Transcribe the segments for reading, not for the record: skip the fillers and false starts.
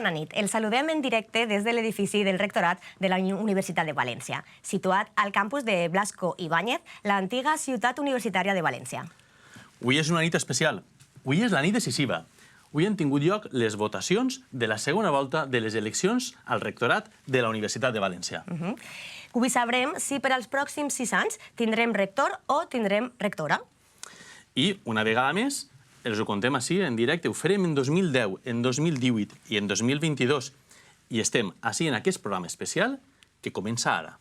Bona nit. El saludem en directe des de l'edifici del Rectorat de la Universitat de València, situat al campus de Blasco Ibáñez, l'antiga ciutat universitària de València. Avui és una nit especial. Avui és la nit decisiva. Avui han tingut lloc les votacions de la segona volta de les eleccions al Rectorat de la Universitat de València. Avui sabrem si per als pròxims 6 anys tindrem rector o tindrem rectora. I, una vegada més, els ho contem així en directe. Ho farem en 2010, en 2018 i en 2022. I estem així en aquest programa especial que comença ara.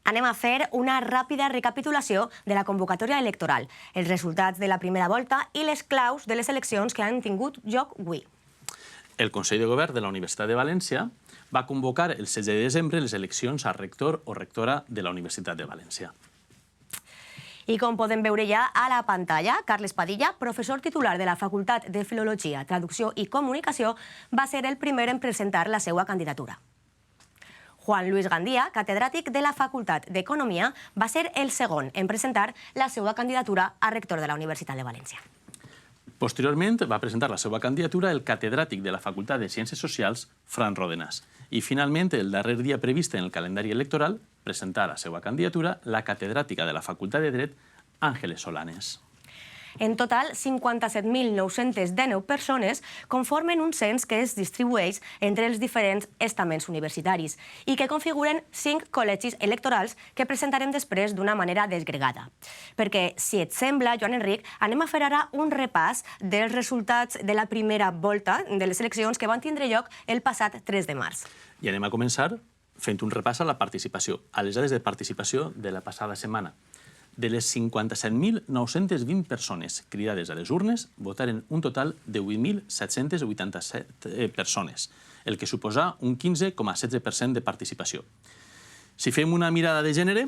Anem a fer una ràpida recapitulació de la convocatòria electoral, els resultats de la primera volta i les claus de les eleccions que han tingut lloc avui. El Consell de Govern de la Universitat de València va convocar el 16 de desembre les eleccions a rector o rectora de la Universitat de València. I com podem veure ja a la pantalla, Carles Padilla, professor titular de la Facultat de Filologia, Traducció i Comunicació, va ser el primer en presentar la seva candidatura. Juan Luis Gandía, catedràtic de la Facultat d'Economia, va ser el segon en presentar la seva candidatura a rector de la Universitat de València. Posteriorment va presentar la seva candidatura el catedràtic de la Facultat de Ciències Socials, Fran Rodenàs. I finalment, el darrer dia previst en el calendari electoral, presentar la seva candidatura la catedràtica de la Facultat de Dret, Àngeles Solanes. En total, 57.919 persones conformen un cens que es distribueix entre els diferents estaments universitaris i que configuren 5 col·legis electorals que presentarem després d'una manera desgregada. Perquè, si et sembla, Joan Enric, anem a fer ara un repàs dels resultats de la primera volta de les eleccions que van tindre lloc el passat 3 de març. I anem a començar fent un repàs a la participació, a les dades de participació de la passada setmana. De les 57.920 persones cridades a les urnes, votaren un total de 8.787 persones, el que suposa un 15,16% de participació. Si fem una mirada de gènere...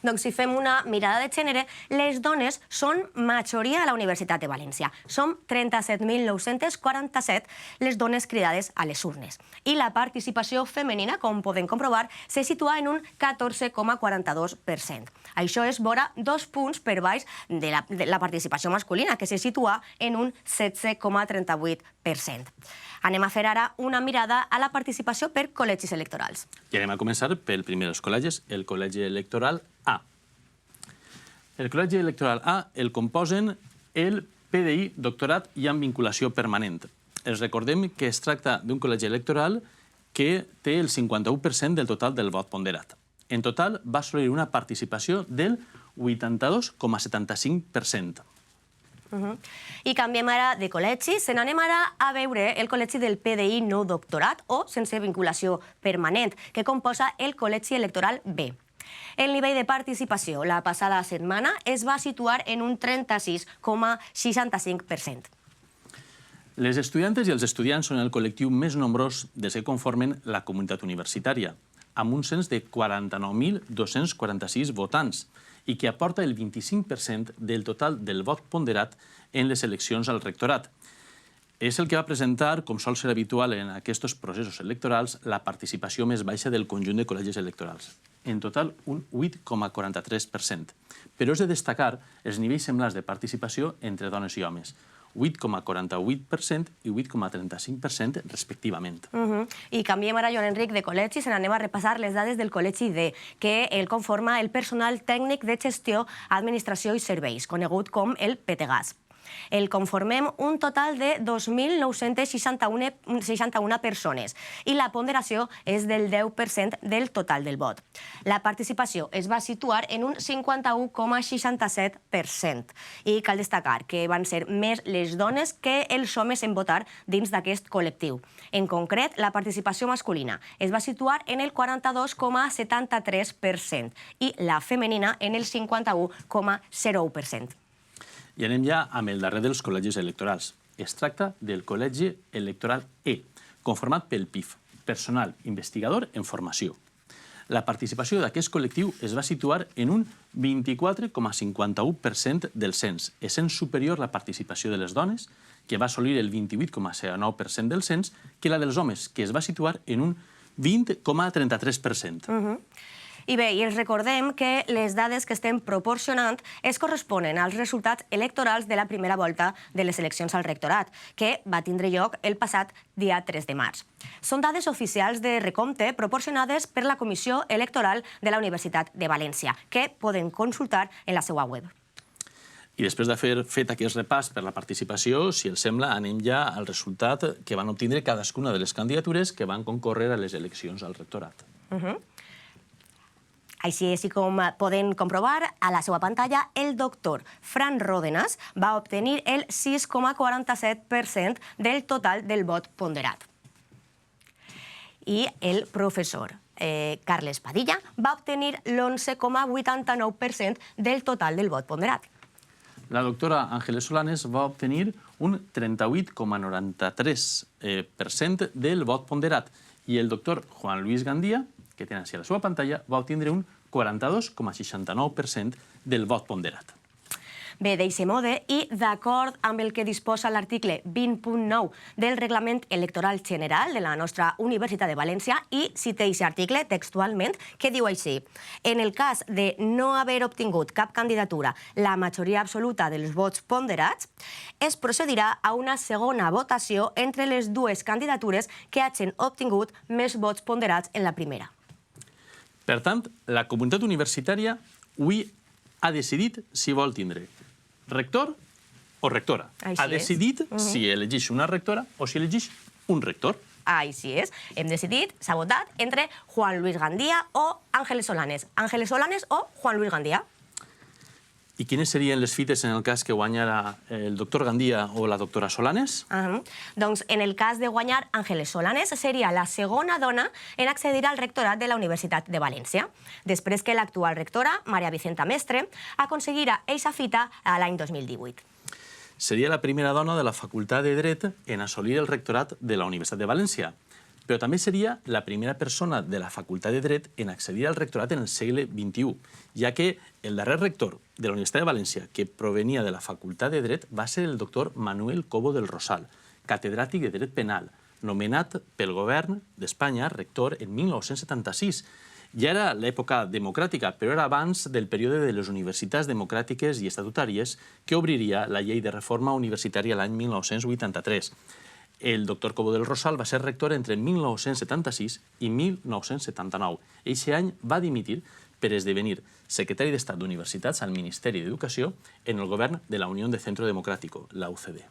Doncs si fem una mirada de gènere, les dones són majoria a la Universitat de València. Som 37.947 les dones cridades a les urnes. I la participació femenina, com podem comprovar, se situa en un 14,42%. Això és vora 2 punts per baix de la participació masculina, que se situa en un 16,38%. Anem a fer ara una mirada a la participació per col·legis electorals. I anem a començar pel primer dels col·legis, el Col·legi Electoral A. El Col·legi Electoral A el composen el PDI, doctorat i amb vinculació permanent. Els recordem que es tracta d'un col·legi electoral que té el 51% del total del vot ponderat. En total va assolir una participació del 82,75%. I canviem ara de col·legi. Se n'anem ara a veure el col·legi del PDI no doctorat o sense vinculació permanent, que composa el col·legi electoral B. El nivell de participació la passada setmana es va situar en un 36,65%. Les estudiantes i els estudiants són el col·lectiu més nombrós dels que conformen la comunitat universitària, amb un cens de 49.246 votants, i que aporta el 25% del total del vot ponderat en les eleccions al rectorat. És el que va presentar, com sol ser habitual en aquests processos electorals, la participació més baixa del conjunt de col·legis electorals. En total, un 8,43%. Però és de destacar els nivells semblants de participació entre dones i homes, 8,48% i 8,35% respectivament. I canviem ara, Joan Enric, de col·legi. Se n'anem a repassar les dades del col·legi D, que el conforma el personal tècnic de gestió, administració i serveis, conegut com el PTGAS. El conformem un total de 2.961 persones i la ponderació és del 10% del total del vot. La participació es va situar en un 51,67% i cal destacar que van ser més les dones que els homes en votar dins d'aquest col·lectiu. En concret, la participació masculina es va situar en el 42,73% i la femenina en el 51,01%. I anem ja amb el darrer dels col·legis electorals. Es tracta del Col·legi Electoral E, conformat pel PIF, personal investigador en formació. la participació d'aquest col·lectiu es va situar en un 24,51% del cens, essent superior la participació de les dones, que va assolir el 28,09% del cens, que la dels homes, que es va situar en un 20,33%. I bé, i els recordem que les dades que estem proporcionant es corresponen als resultats electorals de la primera volta de les eleccions al rectorat, que va tindre lloc el passat dia 3 de març. Són dades oficials de recompte proporcionades per la Comissió Electoral de la Universitat de València, que poden consultar en la seva web. I després d'haver fet aquest repàs per la participació, si els sembla, anem ja al resultat que van obtindre cadascuna de les candidatures que van concórrer a les eleccions al rectorat. Així com poden comprovar a la seva pantalla, el doctor Fran Ródenas va obtenir el 6,47% del total del vot ponderat. I el professor Carles Padilla va obtenir l'11,89% del total del vot ponderat. La doctora Ángeles Solanes va obtenir un 38,93% del vot ponderat i el doctor Juan Luis Gandía, que tenen així a la seva pantalla, va obtindre un 42,69% del vot ponderat. Bé, d'eixe mode, i d'acord amb el que disposa l'article 20.9 del Reglament Electoral General de la nostra Universitat de València, i cita aquest article textualment, que diu així: en el cas de no haver obtingut cap candidatura la majoria absoluta dels vots ponderats, es procedirà a una segona votació entre les dues candidatures que hagin obtingut més vots ponderats en la primera. Per tant, la comunitat universitària avui ha decidit si vol tindre rector o rectora. Ha decidit si elegeix una rectora o si elegeix un rector. Així és. Hem decidit, s'ha votat entre Juan Luis Gandía o Ángeles Solanes. Ángeles Solanes o Juan Luis Gandía. I quines serien les fites en el cas que guanyara el doctor Gandía o la doctora Solanes? Doncs en el cas de guanyar Ángeles Solanes seria la segona dona en accedir al rectorat de la Universitat de València, després que l'actual rectora, Maria Vicenta Mestre, aconseguirà eixa fita l'any 2018. Seria la primera dona de la Facultat de Dret en assolir el rectorat de la Universitat de València, però també seria la primera persona de la Facultat de Dret en accedir al rectorat en el segle XXI, ja que el darrer rector de la Universitat de València, que provenia de la Facultat de Dret, va ser el doctor Manuel Cobo del Rosal, catedràtic de Dret Penal, nomenat pel govern d'Espanya rector en 1976. Ja era l'època democràtica, però era abans del període de les universitats democràtiques i estatutàries que obriria la llei de reforma universitària l'any 1983. El doctor Cobo del Rosal va ser rector entre 1976 i 1979. Eixe any va dimitir per esdevenir secretari d'Estat d'Universitats al Ministeri d'Educació en el govern de la Unió de Centro Democrático, la UCD.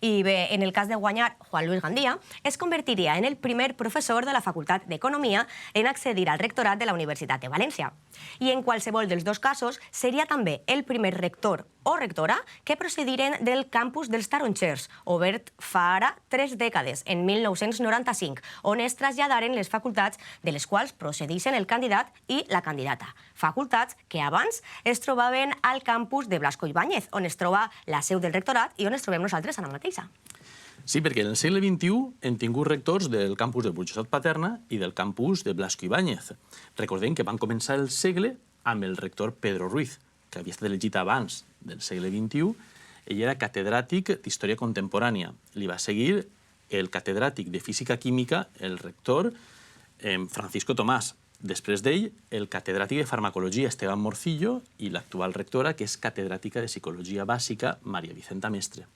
I bé, en el cas de guanyar Juan Luis Gandía, es convertiria en el primer professor de la Facultat d'Economia en accedir al rectorat de la Universitat de València. I en qualsevol dels dos casos, seria també el primer rector o rectora que procediren del campus dels Tarongers, obert fa ara 3 dècades, en 1995, on es traslladaren les facultats de les quals procedixen el candidat i la candidata. Facultats que abans es trobaven al campus de Blasco Ibáñez, on es troba la seu del rectorat i on es trobem nosaltres ara mateixa. Sí, perquè en el segle XXI hem tingut rectors del campus de Burjassot Paterna i del campus de Blasco Ibáñez. Recordem que van començar el segle amb el rector Pedro Ruiz, que havia estat elegit abans del segle XXI. Ell era catedràtic d'Història Contemporània. Li va seguir el catedràtic de Física Química, el rector Francisco Tomàs. Després d'ell, el catedràtic de Farmacologia, Esteban Morcillo, i l'actual rectora, que és catedràtica de Psicologia Bàsica, Maria Vicenta Mestre.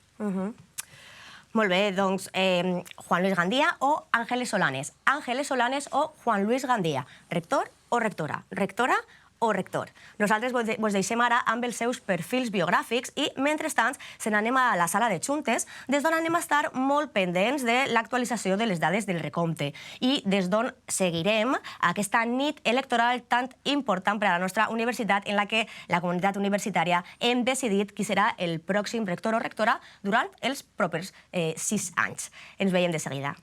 Molt bé, doncs Juan Luis Gandía o Ángeles Solanes. Ángeles Solanes o Juan Luis Gandía. Rector o rectora. Rectora o rector. Nosaltres vos deixem ara amb els seus perfils biogràfics i, mentrestant, se n'anem a la sala de juntes, des d'on anem a estar molt pendents de l'actualització de les dades del recompte i des d'on seguirem aquesta nit electoral tan important per a la nostra universitat, en la que la comunitat universitària hem decidit qui serà el pròxim rector o rectora durant els propers 6 anys. Ens veiem de seguida.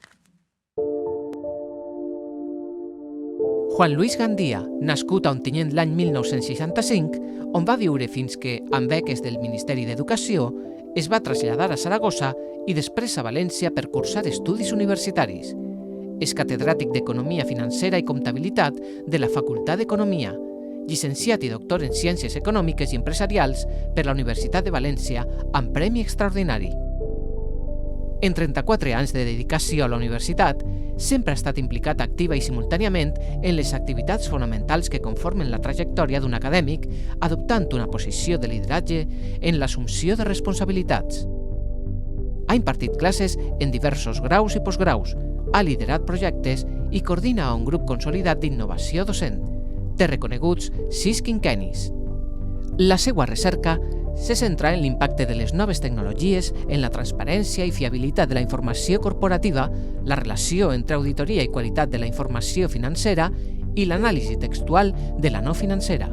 Juan Luis Gandía, nascut a Ontinyent l'any 1965, on va viure fins que, amb beques del Ministeri d'Educació, es va traslladar a Saragossa i després a València per cursar estudis universitaris. És catedràtic d'Economia Financera i Comptabilitat de la Facultat d'Economia, llicenciat i doctor en Ciències Econòmiques i Empresarials per la Universitat de València amb Premi Extraordinari. En 34 anys de dedicació a la universitat, sempre ha estat implicat activa i simultàniament en les activitats fonamentals que conformen la trajectòria d'un acadèmic, adoptant una posició de lideratge en l'assumpció de responsabilitats. Ha impartit classes en diversos graus i postgraus, ha liderat projectes i coordina un grup consolidat d'innovació docent. Té reconeguts 6 quinquennis. La seva recerca se centra en l'impacte de les noves tecnologies en la transparència i fiabilitat de la informació corporativa, la relació entre auditoria i qualitat de la informació financera i l'anàlisi textual de la no financera.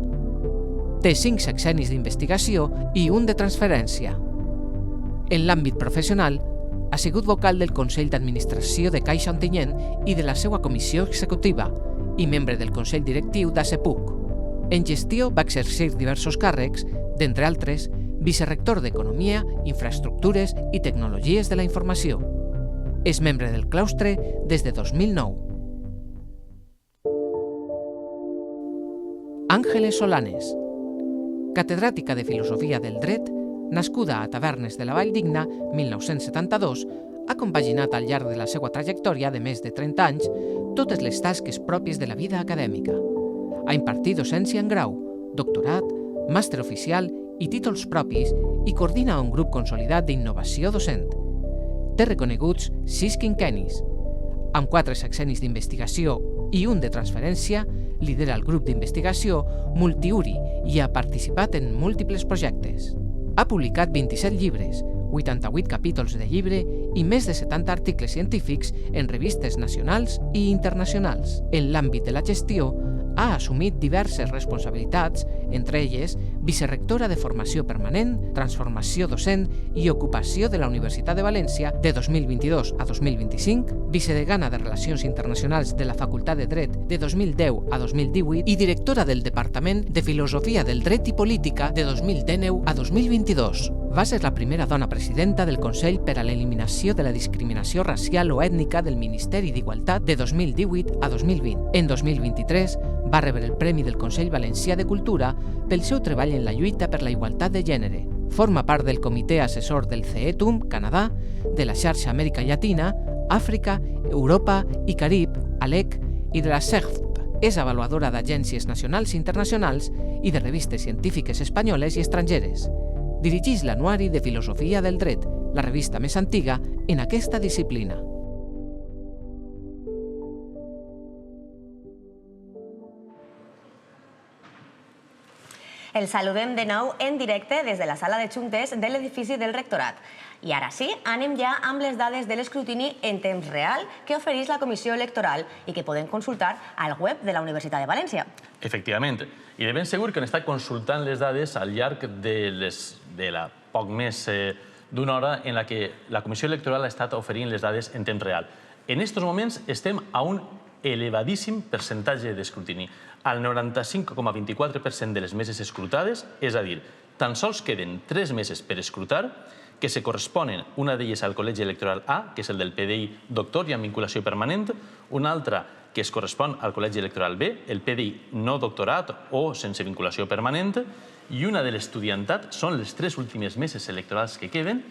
Té 5 sexennis d'investigació i un de transferència. En l'àmbit professional, ha sigut vocal del Consell d'Administració de Caixa Ontinyent i de la seva comissió executiva i membre del Consell Directiu d'ASEPUC. En gestió va exercir diversos càrrecs, d'entre altres, vicerector d'Economia, Infraestructures i Tecnologies de la Informació. És membre del claustre des de 2009. Ángeles Solanes, catedràtica de Filosofia del Dret, nascuda a Tavernes de la Valldigna, 1972, ha compaginat al llarg de la seva trajectòria de més de 30 anys totes les tasques pròpies de la vida acadèmica. Ha impartit docència en grau, doctorat, màster oficial i títols propis i coordina un grup consolidat d'innovació docent. Té reconeguts 6 quinquennis. Amb 4 sexennis d'investigació i un de transferència, lidera el grup d'investigació Multiuri i ha participat en múltiples projectes. Ha publicat 27 llibres, 88 capítols de llibre i més de 70 articles científics en revistes nacionals i internacionals. En l'àmbit de la gestió, ha assumit diverses responsabilitats, entre elles vicerectora de Formació Permanent, Transformació Docent i Ocupació de la Universitat de València de 2022 a 2025, vicedegana de Relacions Internacionals de la Facultat de Dret de 2010 a 2018 i directora del Departament de Filosofia del Dret i Política de 2019 a 2022. Va ser la primera dona presidenta del Consell per a l'Eliminació de la Discriminació Racial o Ètnica del Ministeri d'Igualtat de 2018 a 2020. En 2023 va rebre el Premi del Consell Valencià de Cultura pel seu treball en la lluita per la igualtat de gènere. Forma part del comitè assessor del CETUM, Canadà, de la xarxa Amèrica Llatina, Àfrica, Europa i Carib, ALEC, i de la CEGFP. És avaluadora d'agències nacionals i internacionals i de revistes científiques espanyoles i estrangeres. Dirigeix l'Anuari de Filosofia del Dret, la revista més antiga en aquesta disciplina. El saludem de nou en directe des de la sala de juntes de l'edifici del Rectorat. I ara sí, anem ja amb les dades de l'escrutini en temps real que ofereix la Comissió Electoral i que podem consultar al web de la Universitat de València. Efectivament. I de ben segur que han estat consultant les dades al llarg de la poc més d'una hora en la que la Comissió Electoral ha estat oferint les dades en temps real. En aquests moments estem a un elevadíssim percentatge d'escrutini. Al 95,24% de les meses escrutades, és a dir, tan sols queden 3 meses per escrutar, que se corresponen, una d'elles al Col·legi Electoral A, que és el del PDI doctor i amb vinculació permanent, una altra que es correspon al Col·legi Electoral B, el PDI no doctorat o sense vinculació permanent, i una de l'estudiantat són les 3 últimes meses electorals que queden.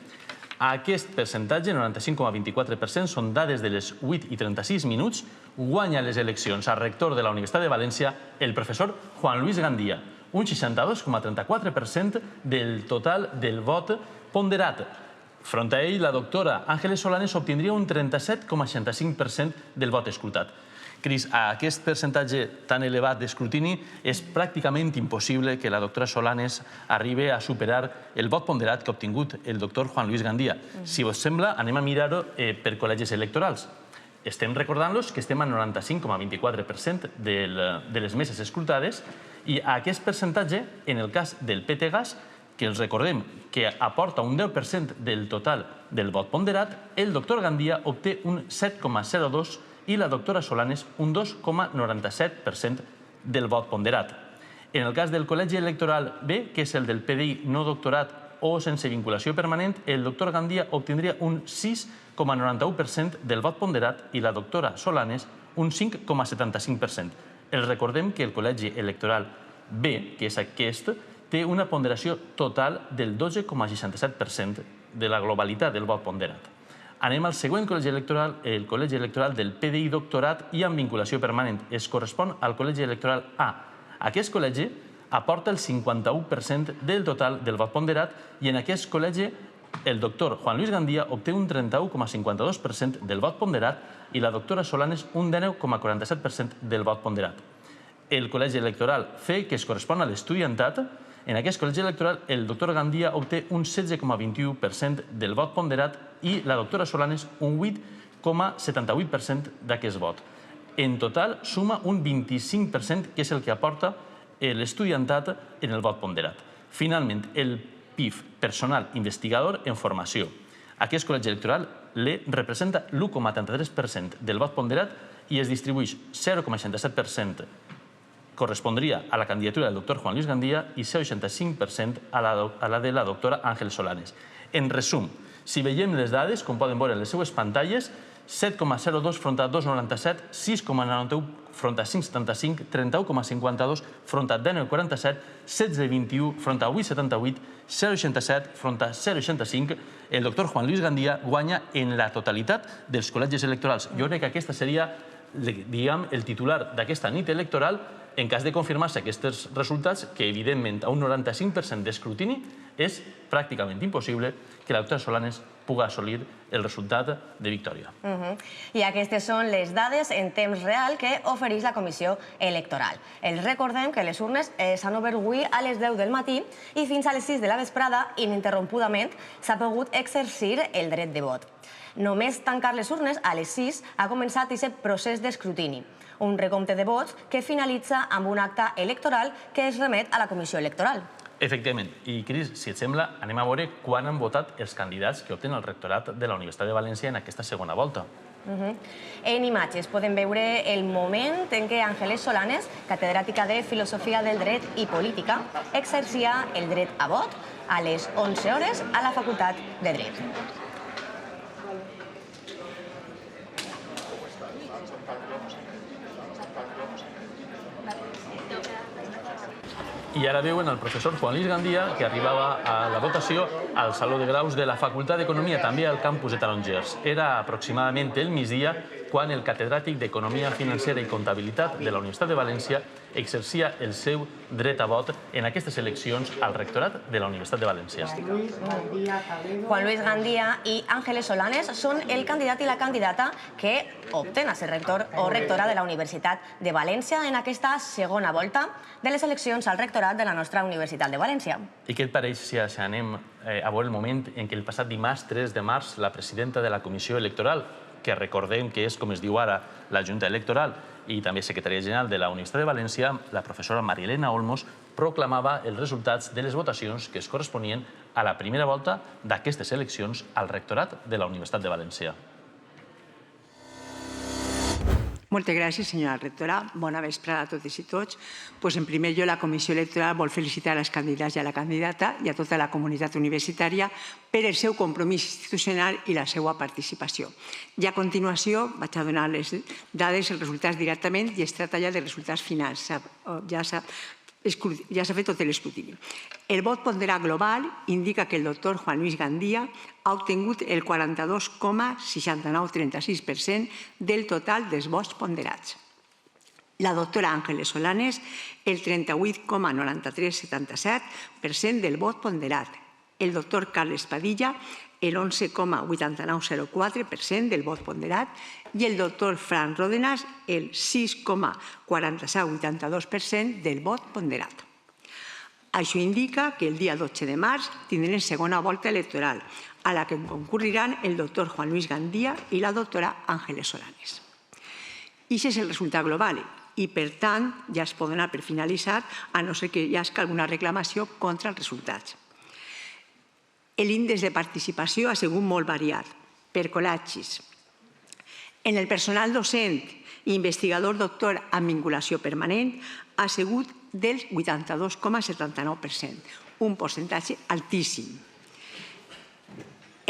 Aquest percentatge, 95,24%, són dades de les 8:36 minuts. Guanya les eleccions a rector de la Universitat de València el professor Juan Luis Gandía, un 62,34% del total del vot ponderat. Front a ell, la doctora Ángeles Solanes obtindria un 37,65% del vot escrutat. Cris, a aquest percentatge tan elevat d'escrutini és pràcticament impossible que la doctora Solanes arribi a superar el vot ponderat que ha obtingut el doctor Juan Luis Gandía. Si us sembla, anem a mirar-ho per col·legis electorals. Estem recordant-los que estem al 95,24% de les meses escrutades i a aquest percentatge, en el cas del PTGAS, que els recordem que aporta un 10% del total del vot ponderat, el doctor Gandía obté un 7,02% i la doctora Solanes un 2,97% del vot ponderat. En el cas del Col·legi Electoral B, que és el del PDI no doctorat o sense vinculació permanent, el doctor Gandia obtindria un 6,91% del vot ponderat i la doctora Solanes un 5,75%. Els recordem que el col·legi electoral B, que és aquest, té una ponderació total del 12,67% de la globalitat del vot ponderat. Anem al següent col·legi electoral, el col·legi electoral del PDI doctorat i amb vinculació permanent. Es correspon al col·legi electoral A. Aquest col·legi aporta el 51% del total del vot ponderat i en aquest col·legi el doctor Juan Luis Gandia obté un 31,52% del vot ponderat i la doctora Solanes un 19,47% del vot ponderat. El col·legi electoral C, que es correspon a l'estudiantat, en aquest col·legi electoral el doctor Gandia obté un 16,21% del vot ponderat i la doctora Solanes un 8,78% d'aquest vot. En total suma un 25%, que és el que aporta l'estudiantat en el vot ponderat. Finalment, el PIF, personal investigador en formació. Aquest col·legi electoral representa l'1,33% del vot ponderat i es distribueix 0,67% correspondria a la candidatura del doctor Juan Luis Gandia i 0,65% a la de la doctora Ángeles Solanes. En resum, si veiem les dades, com poden veure en les seues pantalles, 7,02 front a 2,97, 6,91 front a 5,75, 31,52 front a 19,47, 16,21 front a 8,78, 0,67 front a 0,65. El doctor Juan Luis Gandia guanya en la totalitat dels col·legis electorals. Jo crec que aquesta seria, diguem, el titular d'aquesta nit electoral en cas de confirmar-se aquests resultats, que evidentment a un 95% d'escrutini és pràcticament impossible que la doctora Solanes pugui assolir el resultat de victòria. I aquestes són les dades en temps real que ofereix la Comissió Electoral. Els recordem que les urnes s'han obert avui a les 10 del matí i fins a les 6 de la vesprada, ininterrompudament, s'ha pogut exercir el dret de vot. Només tancar les urnes a les 6 ha començat aquest procés d'escrutini, un recompte de vots que finalitza amb un acte electoral que es remet a la Comissió Electoral. Efectivament. I, Cris, si et sembla, anem a veure quan han votat els candidats que opten el rectorat de la Universitat de València en aquesta segona volta. En imatges podem veure el moment en què Ángeles Solanes, catedràtica de Filosofia del Dret i Política, exercia el dret a vot a les 11 hores a la Facultat de Dret. I ara veuen el professor Juan Luis Gandia, que arribava a la votació al Saló de Graus de la Facultat d'Economia, també al campus de Tarongers. Era aproximadament el migdia quan el catedràtic d'Economia Financera i Comptabilitat de la Universitat de València exercia el seu dret a vot en aquestes eleccions al rectorat de la Universitat de València. Juan Luis Gandia i Ángeles Solanes són el candidat i la candidata que opten a ser rector o rectora de la Universitat de València en aquesta segona volta de les eleccions al rectorat de la nostra Universitat de València. I què et pareix si anem a veure el moment en què el passat dimarts 3 de març la presidenta de la Comissió Electoral, que recordem que és, com es diu ara, la Junta Electoral i també secretària general de la Universitat de València, la professora Maria Elena Olmos, proclamava els resultats de les votacions que es corresponien a la primera volta d'aquestes eleccions al rectorat de la Universitat de València. Moltes gràcies, senyora rectora. Bona vesprada a totes i tots. En primer lloc, la Comissió Electoral vol felicitar els candidats i a la candidata i a tota la comunitat universitària per el seu compromís institucional i la seva participació. I a continuació vaig a donar les dades, els resultats directament i es tracta ja de resultats finals. Ja s'ha fet tot l'escrutini. El vot ponderat global indica que el doctor Juan Luis Gandia ha obtingut el 42,6936% del total dels vots ponderats. La doctora Ángeles Solanes, el 38,9377% del vot ponderat. El doctor Carles Padilla, el 11,8904% del vot ponderat i el doctor Fran Ródenas, el 6,4782% del vot ponderat. Això indica que el dia 12 de març tindrem segona volta electoral, a la que concurriran el doctor Juan Luis Gandia i la doctora Ángeles Solanes. I aquest és el resultat global i, per tant, ja es pot donar per finalitzat, a no ser que hi hagi alguna reclamació contra els resultats. L'índex de participació ha sigut molt variat per col·legis. En el personal docent i investigador doctor amb vinculació permanent ha sigut del 82,79%, un percentatge altíssim.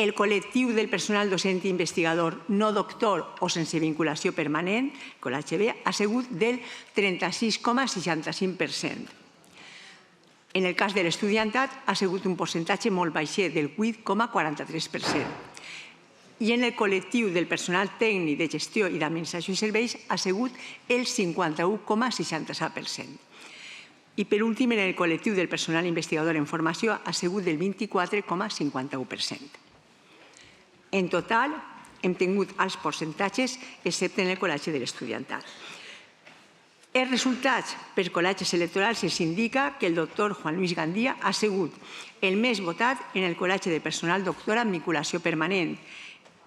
El col·lectiu del personal docent i investigador no doctor o sense vinculació permanent, col·latge B, ha sigut del 36,65%. En el cas de l'estudiantat, ha sigut un percentatge molt baixet, del 8,43%. I en el col·lectiu del personal tècnic de gestió i d'administració i serveis ha sigut el 51,67%. I per últim, en el col·lectiu del personal investigador en formació ha sigut del 24,51%. En total, hem tingut alts percentatges, excepte en el col·latge de l'estudiantat. Els resultats per col·latges electorals ens indica que el doctor Juan Luis Gandía ha sigut el més votat en el col·latge de personal doctor amb vinculació permanent,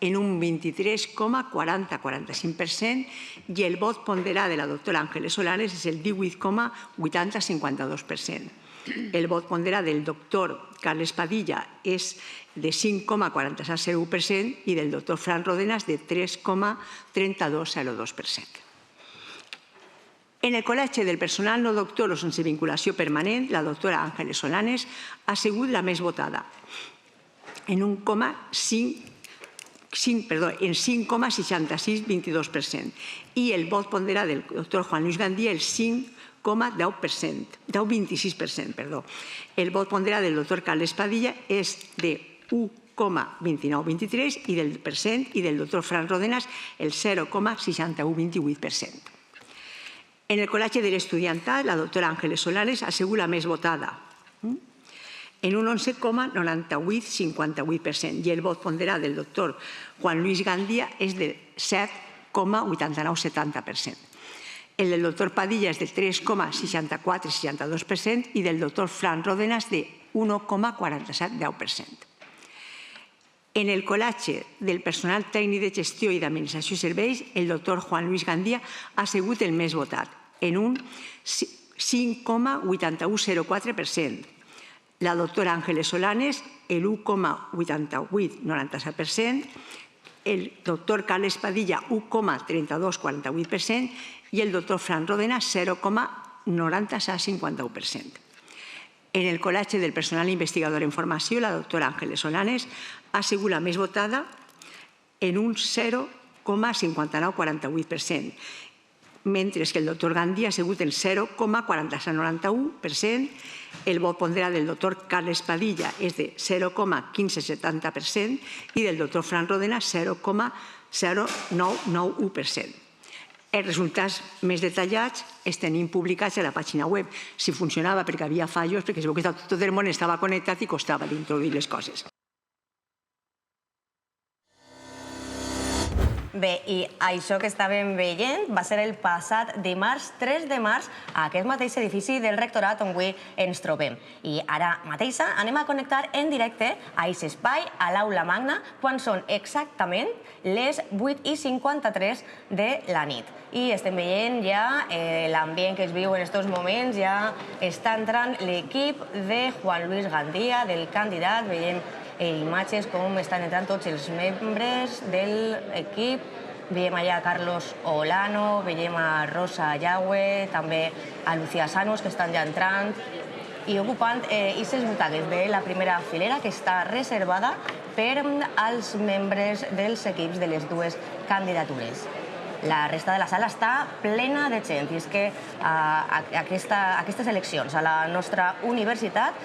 en un 23,40-45%, i el vot ponderat de la doctora Ángeles Solanes és el 18,80-52%. El vot ponderat del doctor Carles Padilla és de 5,46,01% i del doctor Fran Rodenas de 3,32,02%. En el col·latge del personal no doctor o sense vinculació permanent, la doctora Ángeles Solanes ha sigut la més votada, en 5,6622%, i el vot ponderat del doctor Juan Luis Gandía el 5,26%. El vot ponderat del doctor Carles Padilla és de 1,2923% i del doctor Fran Rodenas el 0,6128%. En el col·latge de l'estudiantat, la doctora Ángeles Solanes ha sigut la més votada, en un 11,9858%, i el vot ponderat del doctor Juan Luis Gandía és de 7,8970%. El del doctor Padilla és del 3,6462% i del doctor Fran Rodenas de 1,4710%. En el col·latge del personal tècnic de gestió i d'administració i serveis, el doctor Juan Luis Gandía ha sigut el més votat, en un 5,8104%. La doctora Ángeles Solanes, el 1,8897%, el doctor Carles Padilla, 1,3248%, i el doctor Fran Rodenas, 0,9651%. En el col·latge del personal investigador en formació, la doctora Ángeles Solanes ha sigut la més votada, en un 0,5948%, mentre que el doctor Gandía ha sigut el 0,4791%, el vot ponderat del doctor Carles Padilla és de 0,1570% i del doctor Fran Rodenas 0,0991%. Els resultats més detallats els tenim publicats a la pàgina web. Si funcionava perquè havia fallos, perquè es veu que tot el món estava connectat i costava d'introduir les coses. Bé, i això que estàvem veient va ser el passat dimarts 3 de març a aquest mateix edifici del rectorat on avui ens trobem. I ara mateixa anem a connectar en directe a aquest espai, a l'aula magna, quan són exactament les 8:53 de la nit. I estem veient ja l'ambient que es viu en aquests moments, ja està entrant l'equip de Juan Luis Gandía, del candidat, veiem imatges com estan entrant tots els membres de l'equip. Veiem allà a Carlos Olano, veiem a Rosa Yagüe, també a Lucía Sanos, que estan ja entrant i ocupant aquestes butaques de la primera filera, que està reservada per als membres dels equips de les dues candidatures. La resta de la sala està plena de gent, i és que aquestes eleccions a la nostra universitat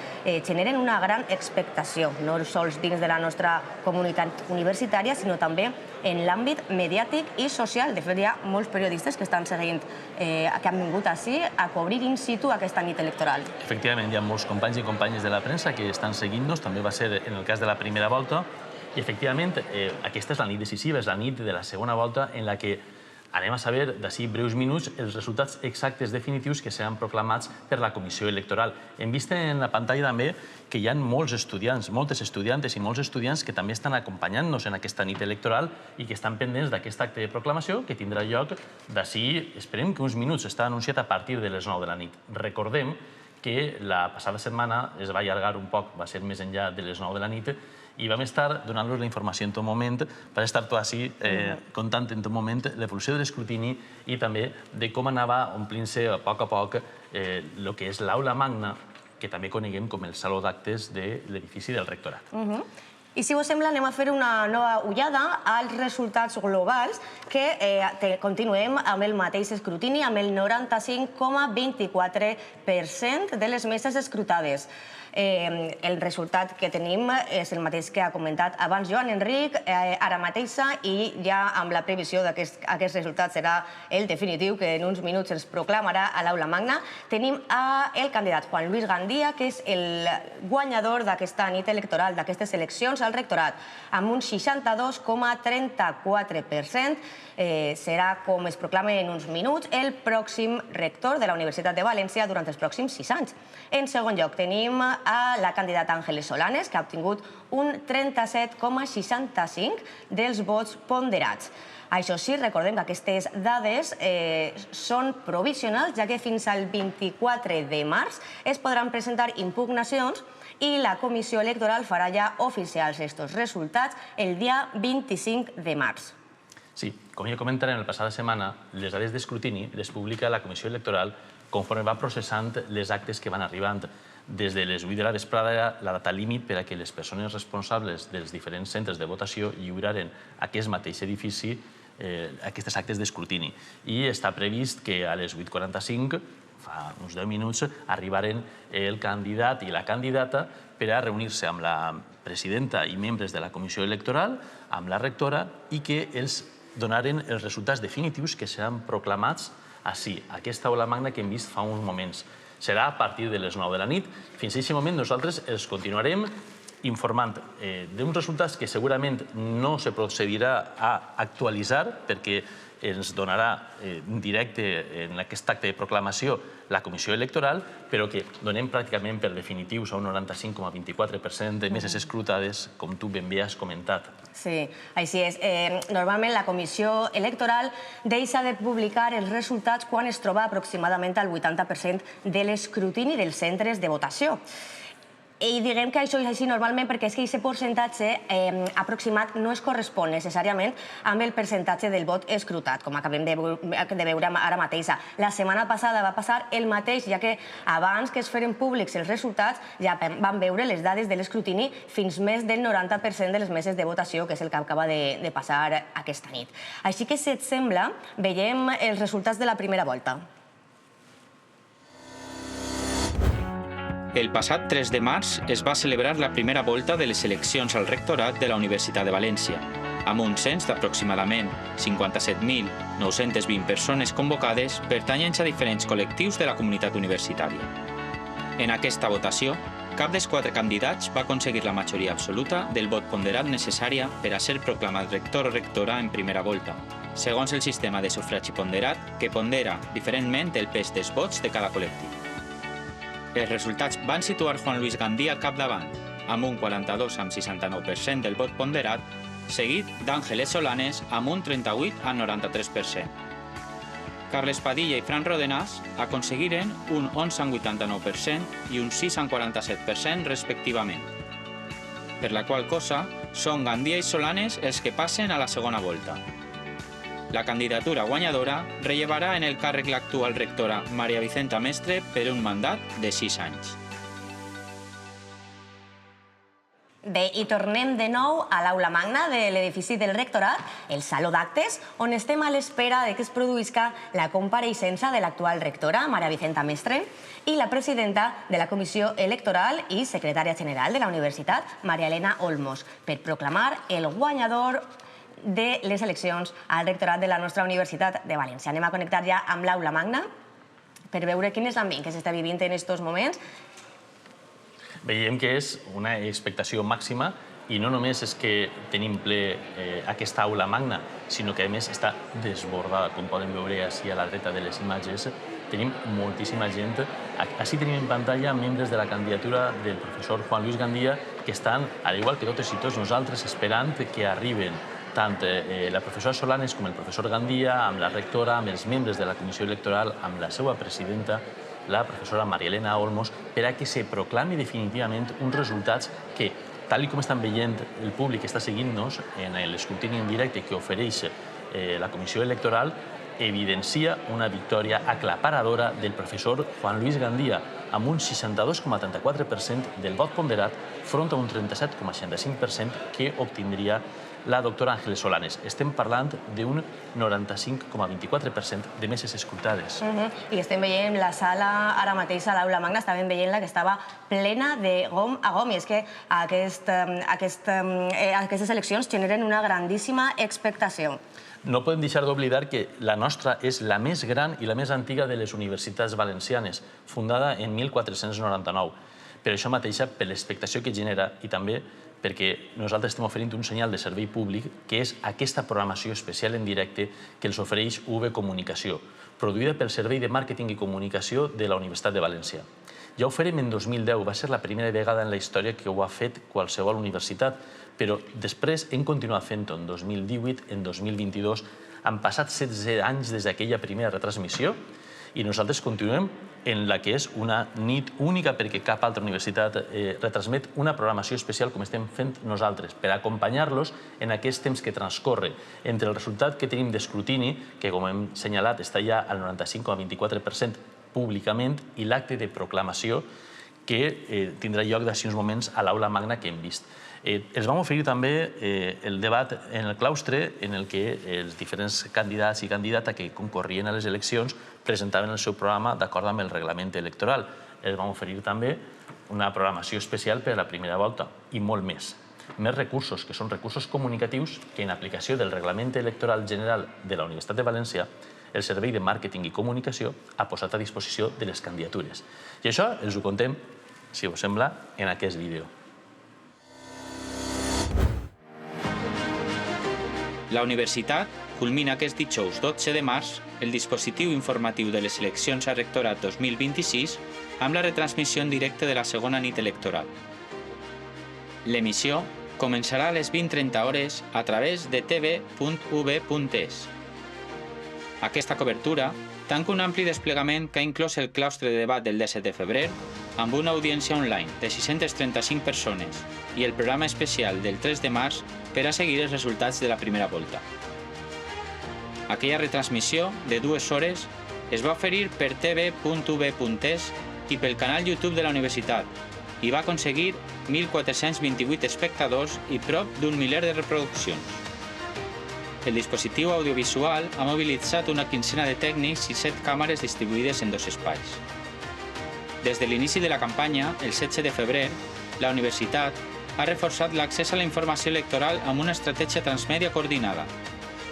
generen una gran expectació, no sols dins de la nostra comunitat universitària, sinó també en l'àmbit mediàtic i social. De fet, hi ha molts periodistes que estan seguint, que han vingut així a cobrir in situ aquesta nit electoral. Efectivament, hi ha molts companys i companyes de la premsa que estan seguint-nos, també va ser en el cas de la primera volta, i efectivament aquesta és la nit decisiva, és la nit de la segona volta en la que anem a saber d'ací breus minuts els resultats exactes definitius que seran proclamats per la Comissió Electoral. Hem vist en la pantalla també que hi ha molts estudiants, moltes estudiantes i molts estudiants que també estan acompanyant-nos en aquesta nit electoral i que estan pendents d'aquest acte de proclamació que tindrà lloc d'ací, esperem que uns minuts, està anunciat a partir de les 9 de la nit. Recordem que la passada setmana es va allargar un poc, va ser més enllà de les 9 de la nit, i vam estar donant-los la informació en tot moment per estar tot així contant en tot moment l'evolució de l'escrutini i també de com anava omplint-se a poc el que és l'aula magna, que també coneguem com el saló d'actes de l'edifici del rectorat. I si us sembla, anem a fer una nova ullada als resultats globals que continuem amb el mateix escrutini, amb el 95,24% de les meses escrutades. El resultat que tenim és el mateix que ha comentat abans Joan Enric, ara mateixa, i ja amb la previsió d'aquest resultat serà el definitiu, que en uns minuts ens proclamarà a l'aula magna. Tenim el candidat Juan Luis Gandía, que és el guanyador d'aquesta nit electoral, d'aquestes eleccions al rectorat, amb un 62,34%. Serà, com es proclama en uns minuts, el pròxim rector de la Universitat de València durant els pròxims 6 anys. En segon lloc, tenim a la candidata Ángeles Solanes, que ha obtingut un 37,65% dels vots ponderats. Això sí, recordem que aquestes dades són provisionals, ja que fins al 24 de març es podran presentar impugnacions i la Comissió Electoral farà ja oficials aquests resultats el dia 25 de març. Sí, com ja comentarem la passada setmana, les dades d'escrutini les publica la Comissió Electoral conforme va processant les actes que van arribant. Des de les 8 de la vesprada, la data límit per a que les persones responsables dels diferents centres de votació lliuraren a aquest mateix edifici aquestes actes d'escrutini. I està previst que a les 8:45, fa uns 10 minuts, arribaren el candidat i la candidata per a reunir-se amb la presidenta i membres de la Comissió Electoral, amb la rectora, i que els donaren els resultats definitius que seran proclamats així, a aquesta aula magna que hem vist fa uns moments. Serà a partir de les 9 de la nit. Fins a aquest moment nosaltres els continuarem informant d'uns resultats que segurament no se procedirà a actualitzar perquè ens donarà en directe en aquest acte de proclamació la Comissió Electoral, però que donem pràcticament per definitius a un 95,24% de meses escrutades, com tu ben bé has comentat. Sí, així és. Normalment la Comissió Electoral deixa de publicar els resultats quan es troba aproximadament al 80% de l'escrutini dels centres de votació. I diguem que això és així normalment perquè és que aquest percentatge aproximat no es correspon necessàriament amb el percentatge del vot escrutat, com acabem de veure ara mateixa. La setmana passada va passar el mateix, ja que abans que es feren públics els resultats ja vam veure les dades de l'escrutini fins més del 90% de les meses de votació, que és el que acaba de passar aquesta nit. Així que, si et sembla, veiem els resultats de la primera volta. El passat 3 de març es va celebrar la primera volta de les eleccions al rectorat de la Universitat de València, amb un cens d'aproximadament 57.920 persones convocades pertanyents a diferents col·lectius de la comunitat universitària. En aquesta votació, cap dels 4 candidats va aconseguir la majoria absoluta del vot ponderat necessària per a ser proclamat rector o rectora en primera volta, segons el sistema de sufragi ponderat, que pondera diferentment el pes dels vots de cada col·lectiu. Els resultats van situar Juan Luis Gandía al capdavant, amb un 42,69% del vot ponderat, seguit d'Ángeles Solanes amb un 38,93%. Carles Padilla i Fran Rodenàs aconseguiren un 11,89% i un 6,47% respectivament. Per la qual cosa, són Gandía i Solanes els que passen a la segona volta. La candidatura guanyadora rellevarà en el càrrec l'actual rectora Maria Vicenta Mestre per un mandat de 6 anys. Bé, i tornem de nou a l'aula magna de l'edifici del rectorat, el saló d'actes, on estem a l'espera que es produïsca la compareixença de l'actual rectora, Maria Vicenta Mestre, i la presidenta de la Comissió Electoral i secretària general de la Universitat, Maria Elena Olmos, per proclamar el guanyador de les eleccions al rectorat de la nostra Universitat de València. Anem a connectar ja amb l'aula magna per veure quin és l'ambient que s'està vivint en aquests moments. Veiem que és una expectació màxima i no només és que tenim ple aquesta aula magna, sinó que a més està desbordada, com poden veure així a la dreta de les imatges. Tenim moltíssima gent. Així tenim en pantalla membres de la candidatura del professor Juan Luis Gandía que estan, al igual que totes i tots nosaltres, esperant que arriben tant la professora Solanes com el professor Gandía, amb la rectora, amb els membres de la Comissió Electoral, amb la seva presidenta, la professora Maria Elena Olmos, per a que se proclami definitivament uns resultats que, tal com estan veient el públic que està seguint-nos en l'escrutini en directe que ofereix la Comissió Electoral, evidencia una victòria aclaparadora del professor Juan Luis Gandía, amb un 62,34% del vot ponderat front a un 37,65% que obtindria la doctora Ángeles Solanes. Estem parlant d'un 95,24% de meses escoltades. I estem veient la sala, ara mateix a l'Aula Magna, estàvem veient-la que estava plena de gom a gom. I és que aquestes eleccions generen una grandíssima expectació. No podem deixar d'oblidar que la nostra és la més gran i la més antiga de les universitats valencianes, fundada en 1499. Per això mateixa, per l'expectació que genera i també perquè nosaltres estem oferint un senyal de servei públic que és aquesta programació especial en directe que els ofereix UV Comunicació, produïda pel Servei de Màrqueting i Comunicació de la Universitat de València. Ja ho farem en 2010, va ser la primera vegada en la història que ho ha fet qualsevol universitat, però després hem continuat fent-ho en 2018, en 2022, han passat 16 anys des d'aquella primera retransmissió i nosaltres continuem en la que és una nit única perquè cap altra universitat retransmet una programació especial com estem fent nosaltres, per acompanyar-los en aquest temps que transcorre entre el resultat que tenim d'escrutini, que com hem assenyalat està ja al 95,24% públicament, i l'acte de proclamació que tindrà lloc d'ací uns moments a l'Aula Magna que hem vist. Els vam oferir també el debat en el claustre en el que els diferents candidats i candidates que concorrien a les eleccions presentaven el seu programa d'acord amb el reglament electoral. Els vam oferir també una programació especial per a la primera volta i molt més. Més recursos, que són recursos comunicatius que en aplicació del reglament electoral general de la Universitat de València el Servei de Màrqueting i Comunicació ha posat a disposició de les candidatures. I això els ho contem, si us sembla, en aquest vídeo. La universitat culmina aquest dijous 12 de març el dispositiu informatiu de les eleccions a rectorat 2026 amb la retransmissió en directe de la segona nit electoral. L'emissió començarà a les 20:30 hores a través de tv.uv.es. Aquesta cobertura tanca un ampli desplegament que ha inclòs el claustre de debat del 17 de febrer amb una audiència online de 635 persones i el programa especial del 3 de març per a seguir els resultats de la primera volta. Aquella retransmissió de 2 hores es va oferir per tv.uv.es i pel canal YouTube de la universitat i va aconseguir 1.428 espectadors i prop d'un miler de reproduccions. El dispositiu audiovisual ha mobilitzat una quincena de tècnics i 7 càmeres distribuïdes en 2 espais. Des de l'inici de la campanya, el 16 de febrer, la universitat ha reforçat l'accés a la informació electoral amb una estratègia transmèdia coordinada.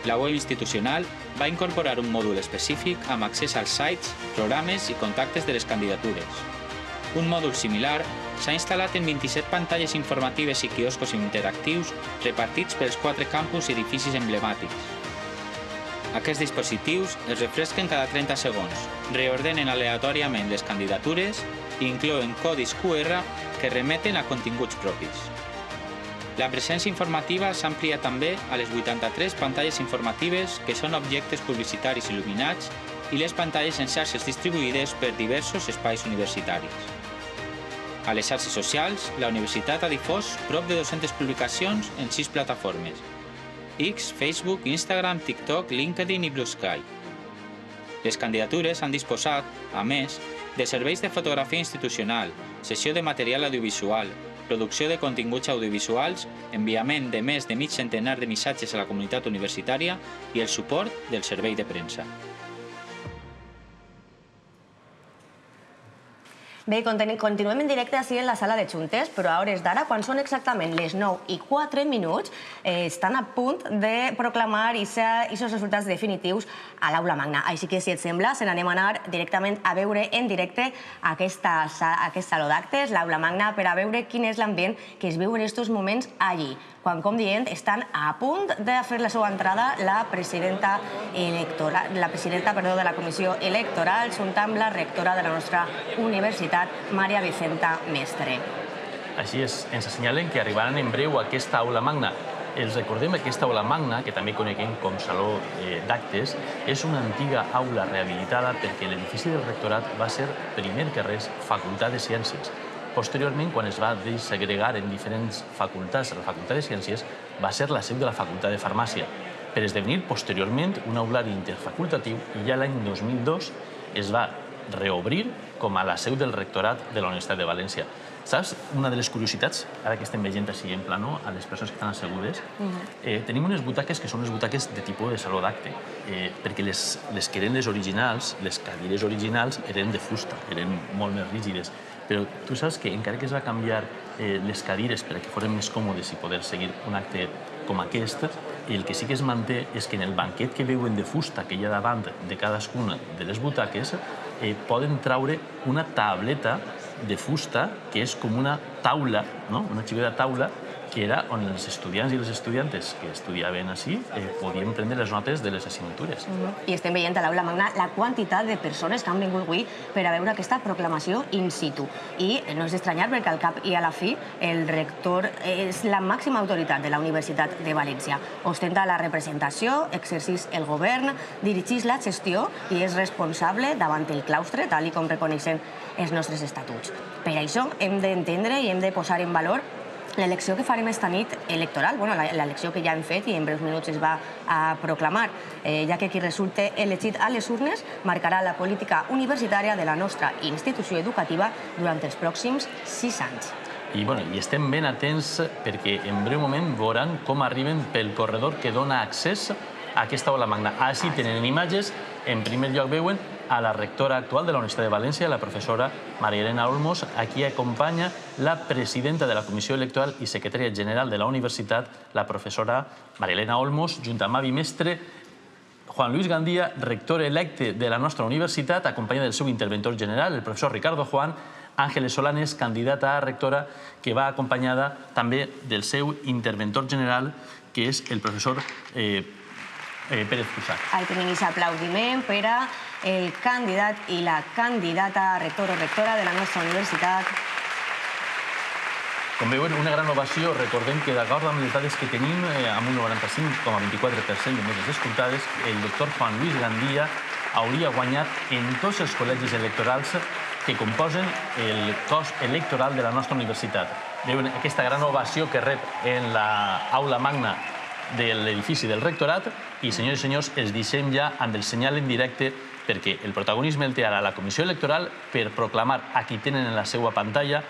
La web institucional va incorporar un mòdul específic amb accés als sites, programes i contactes de les candidatures. Un mòdul similar s'ha instal·lat en 27 pantalles informatives i quioscos interactius repartits pels 4 campus i edificis emblemàtics. Aquests dispositius es refresquen cada 30 segons, reordenen aleatòriament les candidatures i inclouen codis QR que remeten a continguts propis. La presència informativa s'ha ampliat també a les 83 pantalles informatives que són objectes publicitaris il·luminats i les pantalles en xarxes distribuïdes per diversos espais universitaris. A les xarxes socials, la universitat ha difós prop de 200 publicacions en 6 plataformes: X, Facebook, Instagram, TikTok, LinkedIn i Blue Sky. Les candidatures han disposat, a més, de serveis de fotografia institucional, sessió de material audiovisual, producció de continguts audiovisuals, enviament de més de mig centenar de missatges a la comunitat universitària i el suport del servei de premsa. Bé, continuem en directe així en la sala de juntes, però a hores d'ara, quan són exactament les 9:04, estan a punt de proclamar aquests resultats definitius a l'Aula Magna. Així que, si et sembla, se n'anem a anar directament a veure en directe aquest saló d'actes, l'Aula Magna, per a veure quin és l'ambient que es viu en aquests moments allí, quan, com dient, estan a punt de fer la seva entrada la presidenta de la Comissió Electoral, junt amb la rectora de la nostra universitat, Maria Vicenta Mestre. Així és, ens assenyalen que arribaran en breu a aquesta aula magna. Els recordem que aquesta aula magna, que també coneguem com Saló d'Actes, és una antiga aula rehabilitada perquè l'edifici del rectorat va ser, primer que res, Facultat de Ciències. Posteriorment, quan es va desegregar en diferents facultats, la Facultat de Ciències va ser la seu de la Facultat de Farmàcia, per esdevenir posteriorment un aulari interfacultatiu i ja l'any 2002 es va reobrir com a la seu del rectorat de la Universitat de València. Saps? Una de les curiositats, ara que estem veient així en plano, a les persones que estan assegudes, tenim unes butaques que són les butaques de tipus de saló d'acte, perquè les que eren les originals, les cadires originals, eren de fusta, eren molt més rígides. Però tu saps que encara que es va canviar les cadires perquè foren més còmodes i poder seguir un acte com aquest, el que sí que es manté és que en el banquet que veuen de fusta que hi ha davant de cadascuna de les butaques poden traure una tableta de fusta que és com una taula, una xica de taula, que era on els estudiants i les estudiantes que estudiaven així podien prendre les notes de les assignatures. I estem veient a l'aula magna la quantitat de persones que han vingut avui per a veure aquesta proclamació in situ. I no és d'estranyar perquè al cap i a la fi el rector és la màxima autoritat de la Universitat de València. Ostenta la representació, exerceix el govern, dirigeix la gestió i és responsable davant el claustre, tal com reconeixen els nostres estatuts. Per això hem d'entendre i hem de posar en valor l'elecció que farem esta nit electoral, l'elecció que ja hem fet i en breus minuts es va a proclamar, ja que qui resulte elegit a les urnes marcarà la política universitària de la nostra institució educativa durant els pròxims 6 anys. I estem ben atents perquè en breu moment veuran com arriben pel corredor que dona accés a aquesta aula magna. Així tenen imatges, en primer lloc veuen a la rectora actual de la Universitat de València, la professora Maria Elena Olmos. Aquí acompanya la presidenta de la Comissió Electoral i secretària general de la universitat, la professora Maria Elena Olmos, junt amb avi mestre Juan Luis Gandía, rector electe de la nostra universitat, acompanyat del seu interventor general, el professor Ricardo Juan, Ángeles Solanes, candidata a rectora, que va acompanyada també del seu interventor general, que és el professor Pérez Cusack. Ahí tenim aquest aplaudiment per al candidat i la candidata a rector o rectora de la nostra universitat. Com veuen, una gran ovació. Recordem que d'acord amb les dades que tenim, amb un 95,24% de meses escoltades, el doctor Juan Luis Gandía hauria guanyat en tots els col·legis electorals que composen el cos electoral de la nostra universitat. Veuen aquesta gran ovació que rep en l'aula magna de l'edifici del rectorat i, senyors i senyors, els deixem ja amb el senyal en directe perquè el protagonisme el té ara la Comissió Electoral per proclamar a qui tenen en la seva pantalla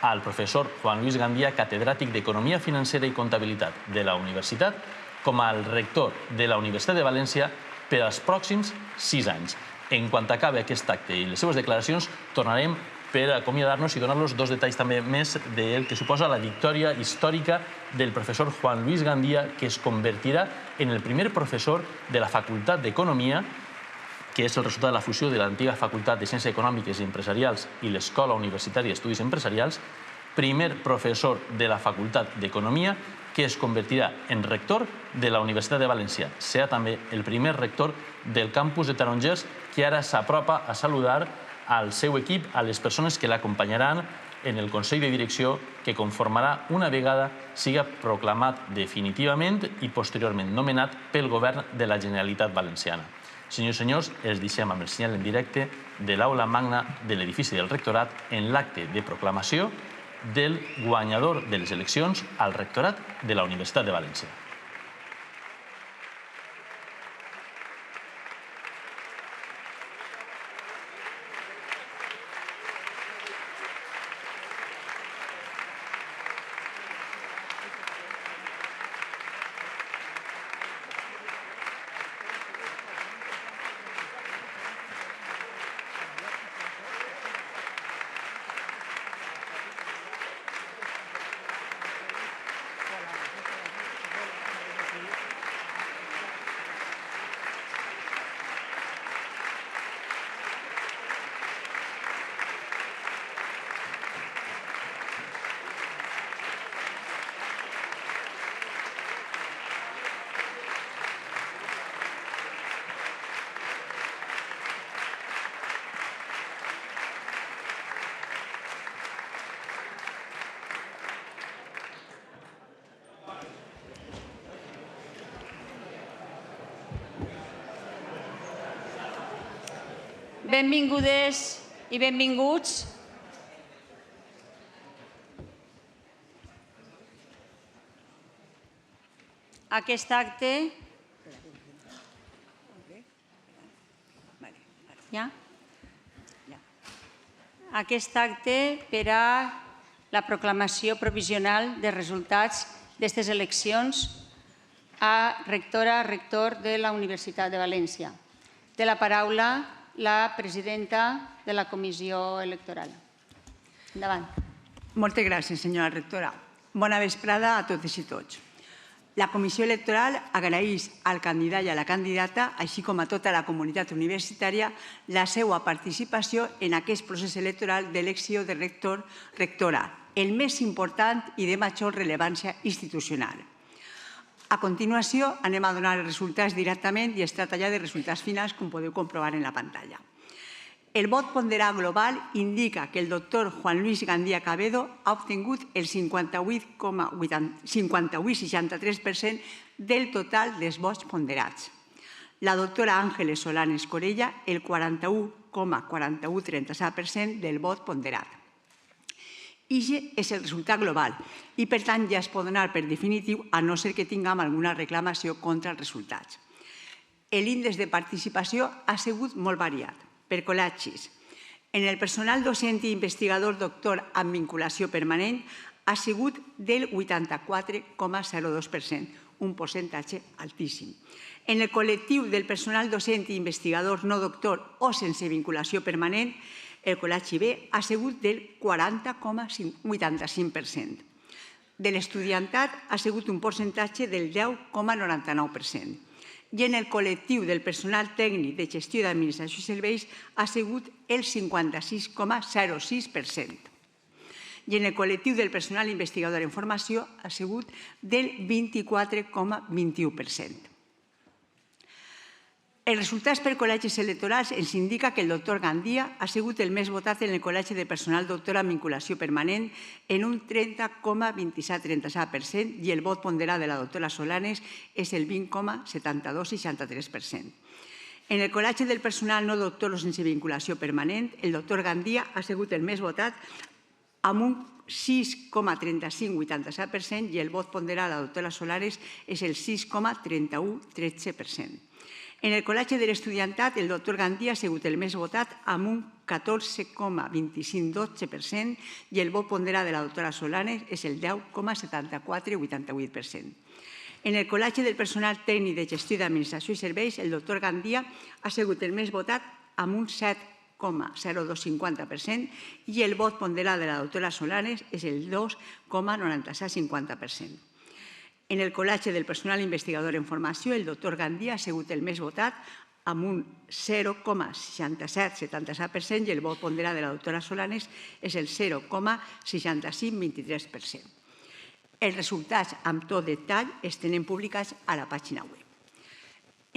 al professor Juan Luis Gandía, catedràtic d'Economia Financera i Comptabilitat de la Universitat, com al rector de la Universitat de València per als pròxims 6 anys. En quant acabi aquest acte i les seves declaracions, tornarem per acomiadar-nos i donar-los 2 detalls també més del que suposa la victòria històrica del professor Juan Luis Gandía, que es convertirà en el primer professor de la Facultat d'Economia, que és el resultat de la fusió de l'antiga Facultat de Ciències Econòmiques i Empresarials i l'Escola Universitària d'Estudis Empresarials, primer professor de la Facultat d'Economia, que es convertirà en rector de la Universitat de València. Serà també el primer rector del campus de Tarongers, que ara s'apropa a saludar al seu equip, a les persones que l'acompanyaran en el Consell de Direcció que conformarà una vegada siga proclamat definitivament i posteriorment nomenat pel Govern de la Generalitat Valenciana. Senyors i senyors, els deixem amb el senyal en directe de l'aula magna de l'edifici del rectorat en l'acte de proclamació del guanyador de les eleccions al rectorat de la Universitat de València. Benvingudes i benvinguts a aquest acte. Ja? aquest acte per a la proclamació provisional de resultats d'aquestes eleccions a rectora, rector de la Universitat de València. Té la paraula la presidenta de la Comissió Electoral. Endavant. Moltes gràcies, senyora rectora. Bona vesprada a totes i tots. La Comissió Electoral agraeix al candidat i a la candidata, així com a tota la comunitat universitària, la seva participació en aquest procés electoral d'elecció de rector-rectora, el més important i de major rellevància institucional. A continuació, anem a donar els resultats directament i es tracta ja de resultats finals, com podeu comprovar en la pantalla. El vot ponderat global indica que el doctor Juan Luis Gandía Cabedo ha obtingut el 58,63% del total dels vots ponderats. La doctora Ángeles Solanes Corella, el 41,4137% del vot ponderat. Ixe és el resultat global i, per tant, ja es pot donar per definitiu, a no ser que tinguem alguna reclamació contra els resultats. L'índex de participació ha sigut molt variat, per col·legis. En el personal docent i investigador doctor amb vinculació permanent ha sigut del 84,02%, un percentatge altíssim. En el col·lectiu del personal docent i investigador no doctor o sense vinculació permanent, el col·legi B ha sigut del 40,85%. De l'estudiantat ha sigut un percentatge del 10,99%. I en el col·lectiu del personal tècnic de gestió d'administració i serveis ha sigut el 56,06%. I en el col·lectiu del personal investigador en formació ha sigut del 24,21%. Els resultats per col·legis electorals ens indica que el doctor Gandía ha sigut el més votat en el col·legi de personal doctor amb vinculació permanent en un 30,2737% i el vot ponderat de la doctora Solanes és el 20,7263%. En el col·legi del personal no doctor o sense vinculació permanent, el doctor Gandía ha sigut el més votat amb un 6,3587% i el vot ponderat de la doctora Solanes és el 6,3113%. En el col·legi de l'estudiantat, el doctor Gandía ha sigut el més votat amb un 14,2512% i el vot ponderat de la doctora Solanes és el 10,7488%. En el col·legi del personal tècnic de gestió d'administració i serveis, el doctor Gandía ha sigut el més votat amb un 7,0250% i el vot ponderat de la doctora Solanes és el 2,9650%. En el col·legi del personal investigador en formació, el doctor Gandía ha sigut el més votat amb un 0,6777% i el vot ponderat de la doctora Solanes és el 0,6523%. Els resultats amb tot detall es tenen publicats a la pàgina web.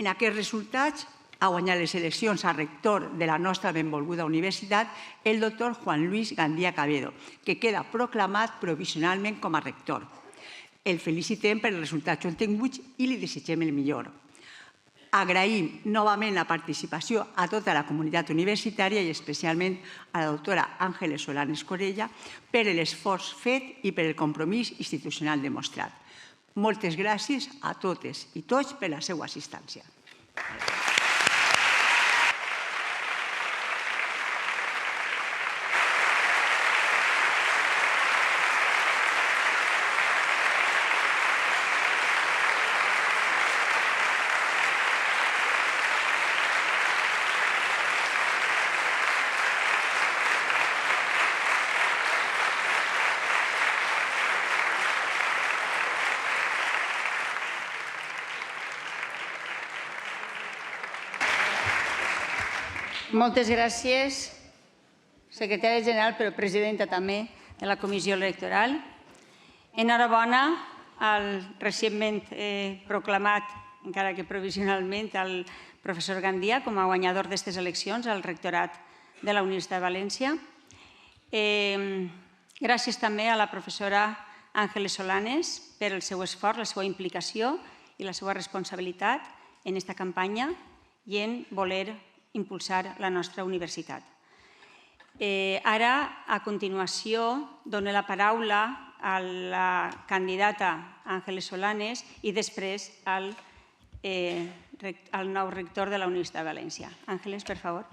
En aquests resultats ha guanyat les eleccions a rector de la nostra benvolguda universitat el doctor Juan Luis Gandía Cabedo, que queda proclamat provisionalment com a rector. El felicitem per els resultats obtinguts i li desitgem el millor. Agraïm novament la participació a tota la comunitat universitària i especialment a la doctora Ángeles Solanes Corella per l'esforç fet i per el compromís institucional demostrat. Moltes gràcies a totes i tots per la seva assistència. Moltes gràcies, secretària general, però presidenta també de la Comissió Electoral. Enhorabona al recentment proclamat, encara que provisionalment, al professor Gandía com a guanyador d'aquestes eleccions al rectorat de la Universitat de València. Gràcies també a la professora Ángeles Solanes per el seu esforç, la seva implicació i la seva responsabilitat en aquesta campanya i en voler impulsar la nostra universitat. Ara, a continuació, dono la paraula a la candidata Ángeles Solanes i després al nou rector de la Universitat de València. Ángeles, per favor.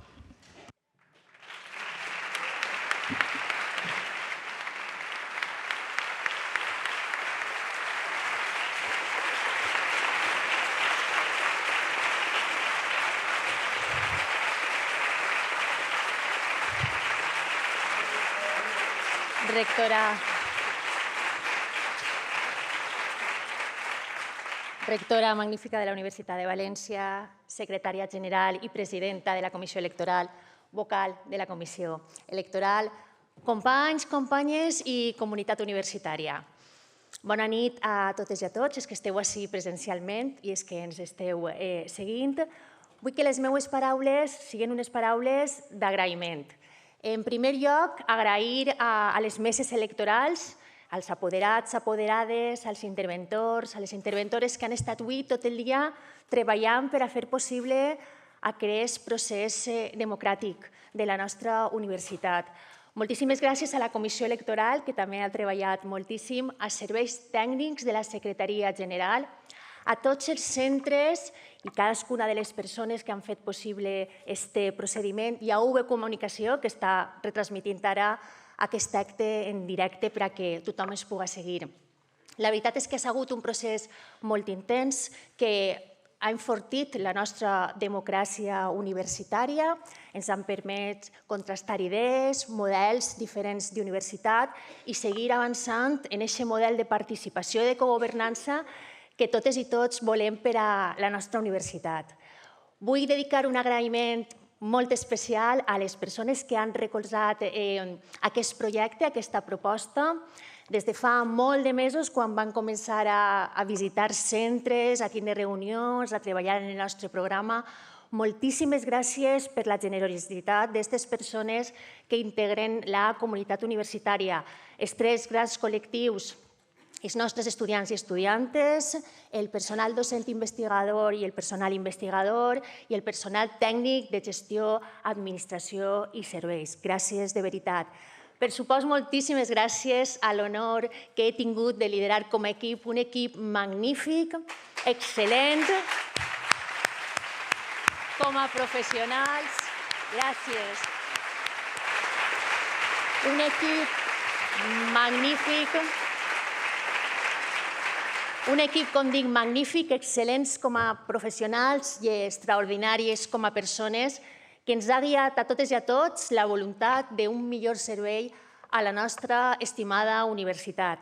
Rectora magnífica de la Universitat de València, secretària general i presidenta de la Comissió Electoral, vocal de la Comissió Electoral, companys, companyes i comunitat universitària. Bona nit a totes i a tots, els que esteu ací presencialment i els que ens esteu seguint. Vull que les meves paraules siguin unes paraules d'agraïment. En primer lloc, agrair a les meses electorals, als apoderats, apoderades, als interventors, a les interventores que han estat avui tot el dia treballant per a fer possible aquest procés democràtic de la nostra universitat. Moltíssimes gràcies a la Comissió Electoral, que també ha treballat moltíssim, als serveis tècnics de la Secretaria General, a tots els centres i cadascuna de les persones que han fet possible aquest procediment i a UB Comunicació, que està retransmitint ara aquest acte en directe per a que tothom es pugui seguir. La veritat és que ha sigut un procés molt intens que ha enfortit la nostra democràcia universitària, ens han permès contrastar idees, models diferents d'universitat i seguir avançant en aquest model de participació i de cogovernança que totes i tots volem per a la nostra universitat. Vull dedicar un agraïment molt especial a les persones que han recolzat aquest projecte, aquesta proposta, des de fa molt de mesos, quan van començar a visitar centres, a tindre reunions, a treballar en el nostre programa. Moltíssimes gràcies per la generositat d'aquestes persones que integren la comunitat universitària. Els tres grans col·lectius, els nostres estudiants i estudiantes, el personal docent investigador i el personal investigador i el personal tècnic de gestió, administració i serveis. Gràcies de veritat. Per supost, moltíssimes gràcies a l'honor que he tingut de liderar com a equip, un equip magnífic, excel·lent, com a professionals. Gràcies. Un equip magnífic. Un equip, com dic, magnífic, excel·lents com a professionals i extraordinaris com a persones, que ens ha guiat a totes i a tots la voluntat d'un millor servei a la nostra estimada universitat.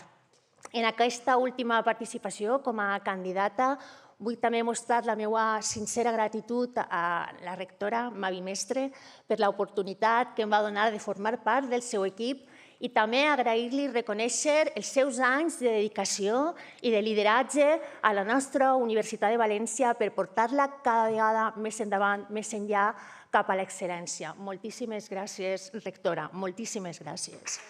En aquesta última participació com a candidata vull també mostrar la meva sincera gratitud a la rectora Mavi Mestre per l'oportunitat que em va donar de formar part del seu equip i també agrair-li i reconèixer els seus anys de dedicació i de lideratge a la nostra Universitat de València per portar-la cada vegada més endavant, més enllà, cap a l'excel·lència. Moltíssimes gràcies, rectora. Moltíssimes gràcies.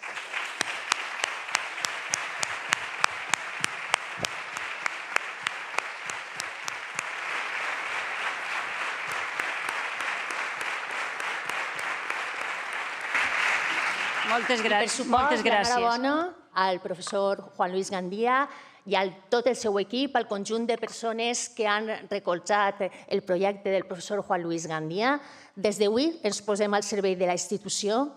Moltes gràcies. Enhorabona al professor Juan Luis Gandia i a tot el seu equip, al conjunt de persones que han recolzat el projecte del professor Juan Luis Gandia. Des d'avui ens posem al servei de la institució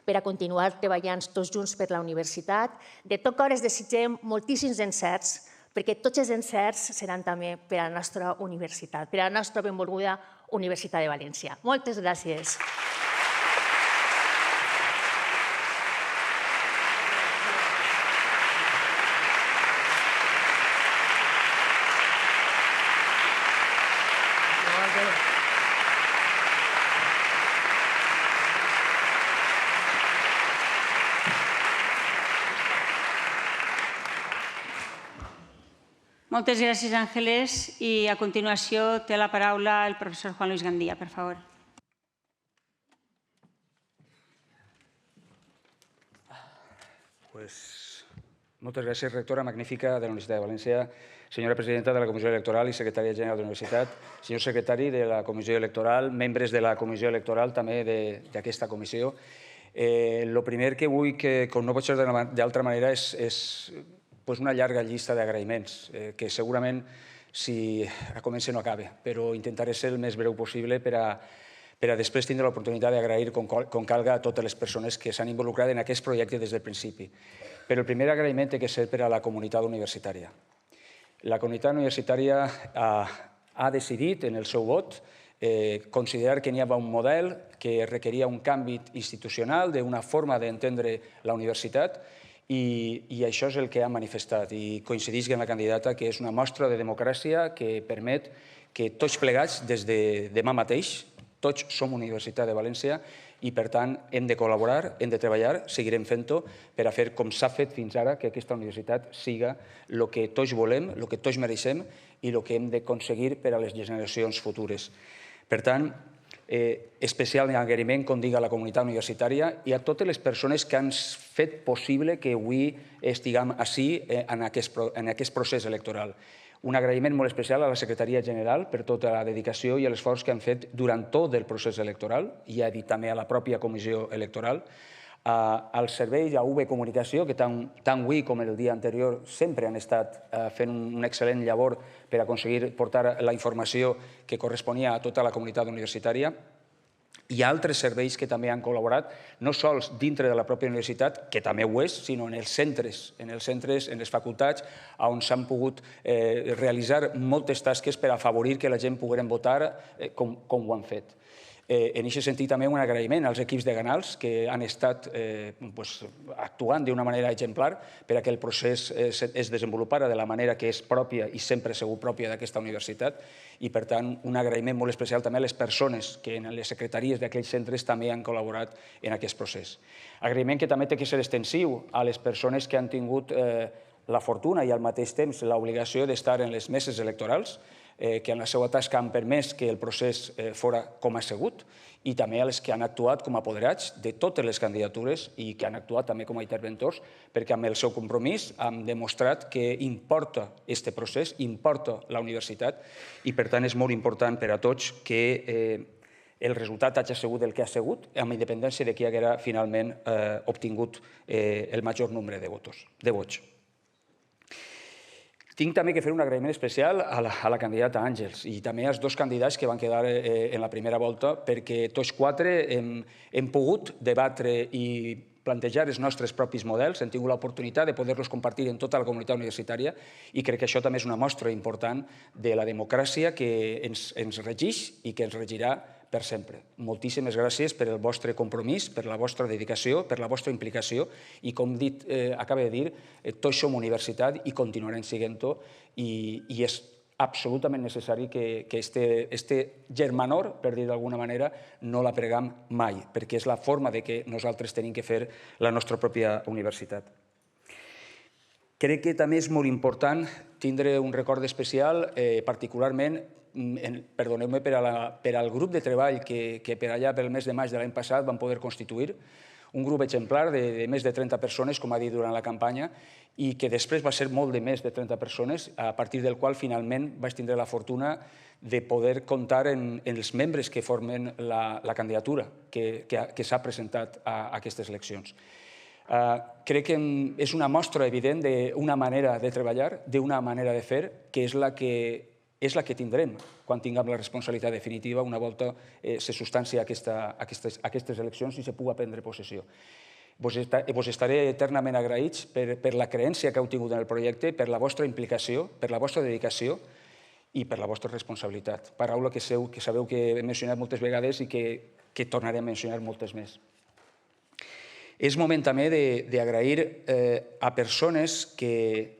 per a continuar treballant tots junts per la universitat. De tot cor es desitgem moltíssims encerts, perquè tots els encerts seran també per a la nostra universitat, per a la nostra benvolguda Universitat de València. Moltes gràcies. Moltes gràcies, Àngeles. I a continuació té la paraula el professor Juan Luis Gandia, per favor. Moltes gràcies, rectora magnífica de la Universitat de València, senyora presidenta de la Comissió Electoral i secretària general de la Universitat, senyor secretari de la Comissió Electoral, membres de la Comissió Electoral també d'aquesta comissió. El primer que vull, com no pot ser d'altra manera, és una llarga llista d'agraïments, que segurament si comença no acaba, però intentaré ser el més breu possible per a després tindre l'oportunitat d'agrair com calga a totes les persones que s'han involucrat en aquest projecte des del principi. Però el primer agraïment té que ser per a la comunitat universitària. La comunitat universitària ha decidit en el seu vot considerar que n'hi havia un model que requeria un canvi institucional, d'una forma d'entendre la universitat, i això és el que ha manifestat. I coincideix amb la candidata que és una mostra de democràcia que permet que tots plegats, des de demà mateix, tots som Universitat de València i, per tant, hem de col·laborar, hem de treballar, seguirem fent-ho per a fer com s'ha fet fins ara, que aquesta universitat siga el que tots volem, el que tots mereixem i el que hem d'aconseguir per a les generacions futures. Per tant, especial agraïment, com dic, a la comunitat universitària i a totes les persones que han fet possible que avui estiguem ací en aquest procés electoral. Un agraïment molt especial a la Secretaria General per tota la dedicació i l'esforç que han fet durant tot el procés electoral, i ha dit també a la pròpia comissió electoral, als serveis, a UB Comunicació, que tant avui com el dia anterior sempre han estat fent una excel·lent llavor per aconseguir portar la informació que corresponia a tota la comunitat universitària, i altres serveis que també han col·laborat, no sols dintre de la pròpia universitat, que també ho és, sinó en els centres, en les facultats, on s'han pogut realitzar moltes tasques per afavorir que la gent pogués votar com ho han fet. En aquest sentit, també un agraïment als equips de Ganals que han estat actuant d'una manera exemplar per a que el procés es desenvolupara de la manera que és pròpia i sempre segur pròpia d'aquesta universitat, i, per tant, un agraïment molt especial també a les persones que en les secretaries d'aquells centres també han col·laborat en aquest procés. Agraïment que també té que ser extensiu a les persones que han tingut la fortuna i al mateix temps l'obligació d'estar en les meses electorals, que en la seva tasca han permès que el procés fora com ha sigut, i també a les que han actuat com a apoderats de totes les candidatures i que han actuat també com a interventors, perquè amb el seu compromís han demostrat que importa aquest procés, importa la universitat, i per tant és molt important per a tots que el resultat hagi sigut el que ha sigut, amb independència de qui haguera finalment obtingut el major nombre de vots. Tinc també que fer un agraïment especial a la candidata Àngels i també als dos candidats que van quedar en la primera volta, perquè tots quatre hem pogut debatre i plantejar els nostres propis models, hem tingut l'oportunitat de poder-los compartir en tota la comunitat universitària, i crec que això també és una mostra important de la democràcia que ens regeix i que ens regirà per sempre. Moltíssimes gràcies per el vostre compromís, per la vostra dedicació, per la vostra implicació, i com acaba de dir, tots som universitat i continuarem sent-ho, i és absolutament necessari que este germanor, per dir d'alguna manera, no la pregam mai, perquè és la forma que nosaltres tenim que fer la nostra pròpia universitat. Crec que també és molt important tindre un record especial, particularment, perdoneu-me, per al grup de treball que per allà pel mes de maig de l'any passat van poder constituir, un grup exemplar de més de 30 persones, com ha dit durant la campanya, i que després va ser molt de més de 30 persones, a partir del qual finalment vaig tindre la fortuna de poder comptar en els membres que formen la candidatura que s'ha presentat a aquestes eleccions. Crec que és una mostra evident d'una manera de treballar, d'una manera de fer, que és la que tindrem quan tinguem la responsabilitat definitiva una volta se substancia aquestes eleccions i se pugui prendre possessió. Vos estaré eternament agraïts per la creença que heu tingut en el projecte, per la vostra implicació, per la vostra dedicació i per la vostra responsabilitat. Paraula que sabeu que he mencionat moltes vegades i que tornaré a mencionar moltes més. És moment també d'agrair a persones que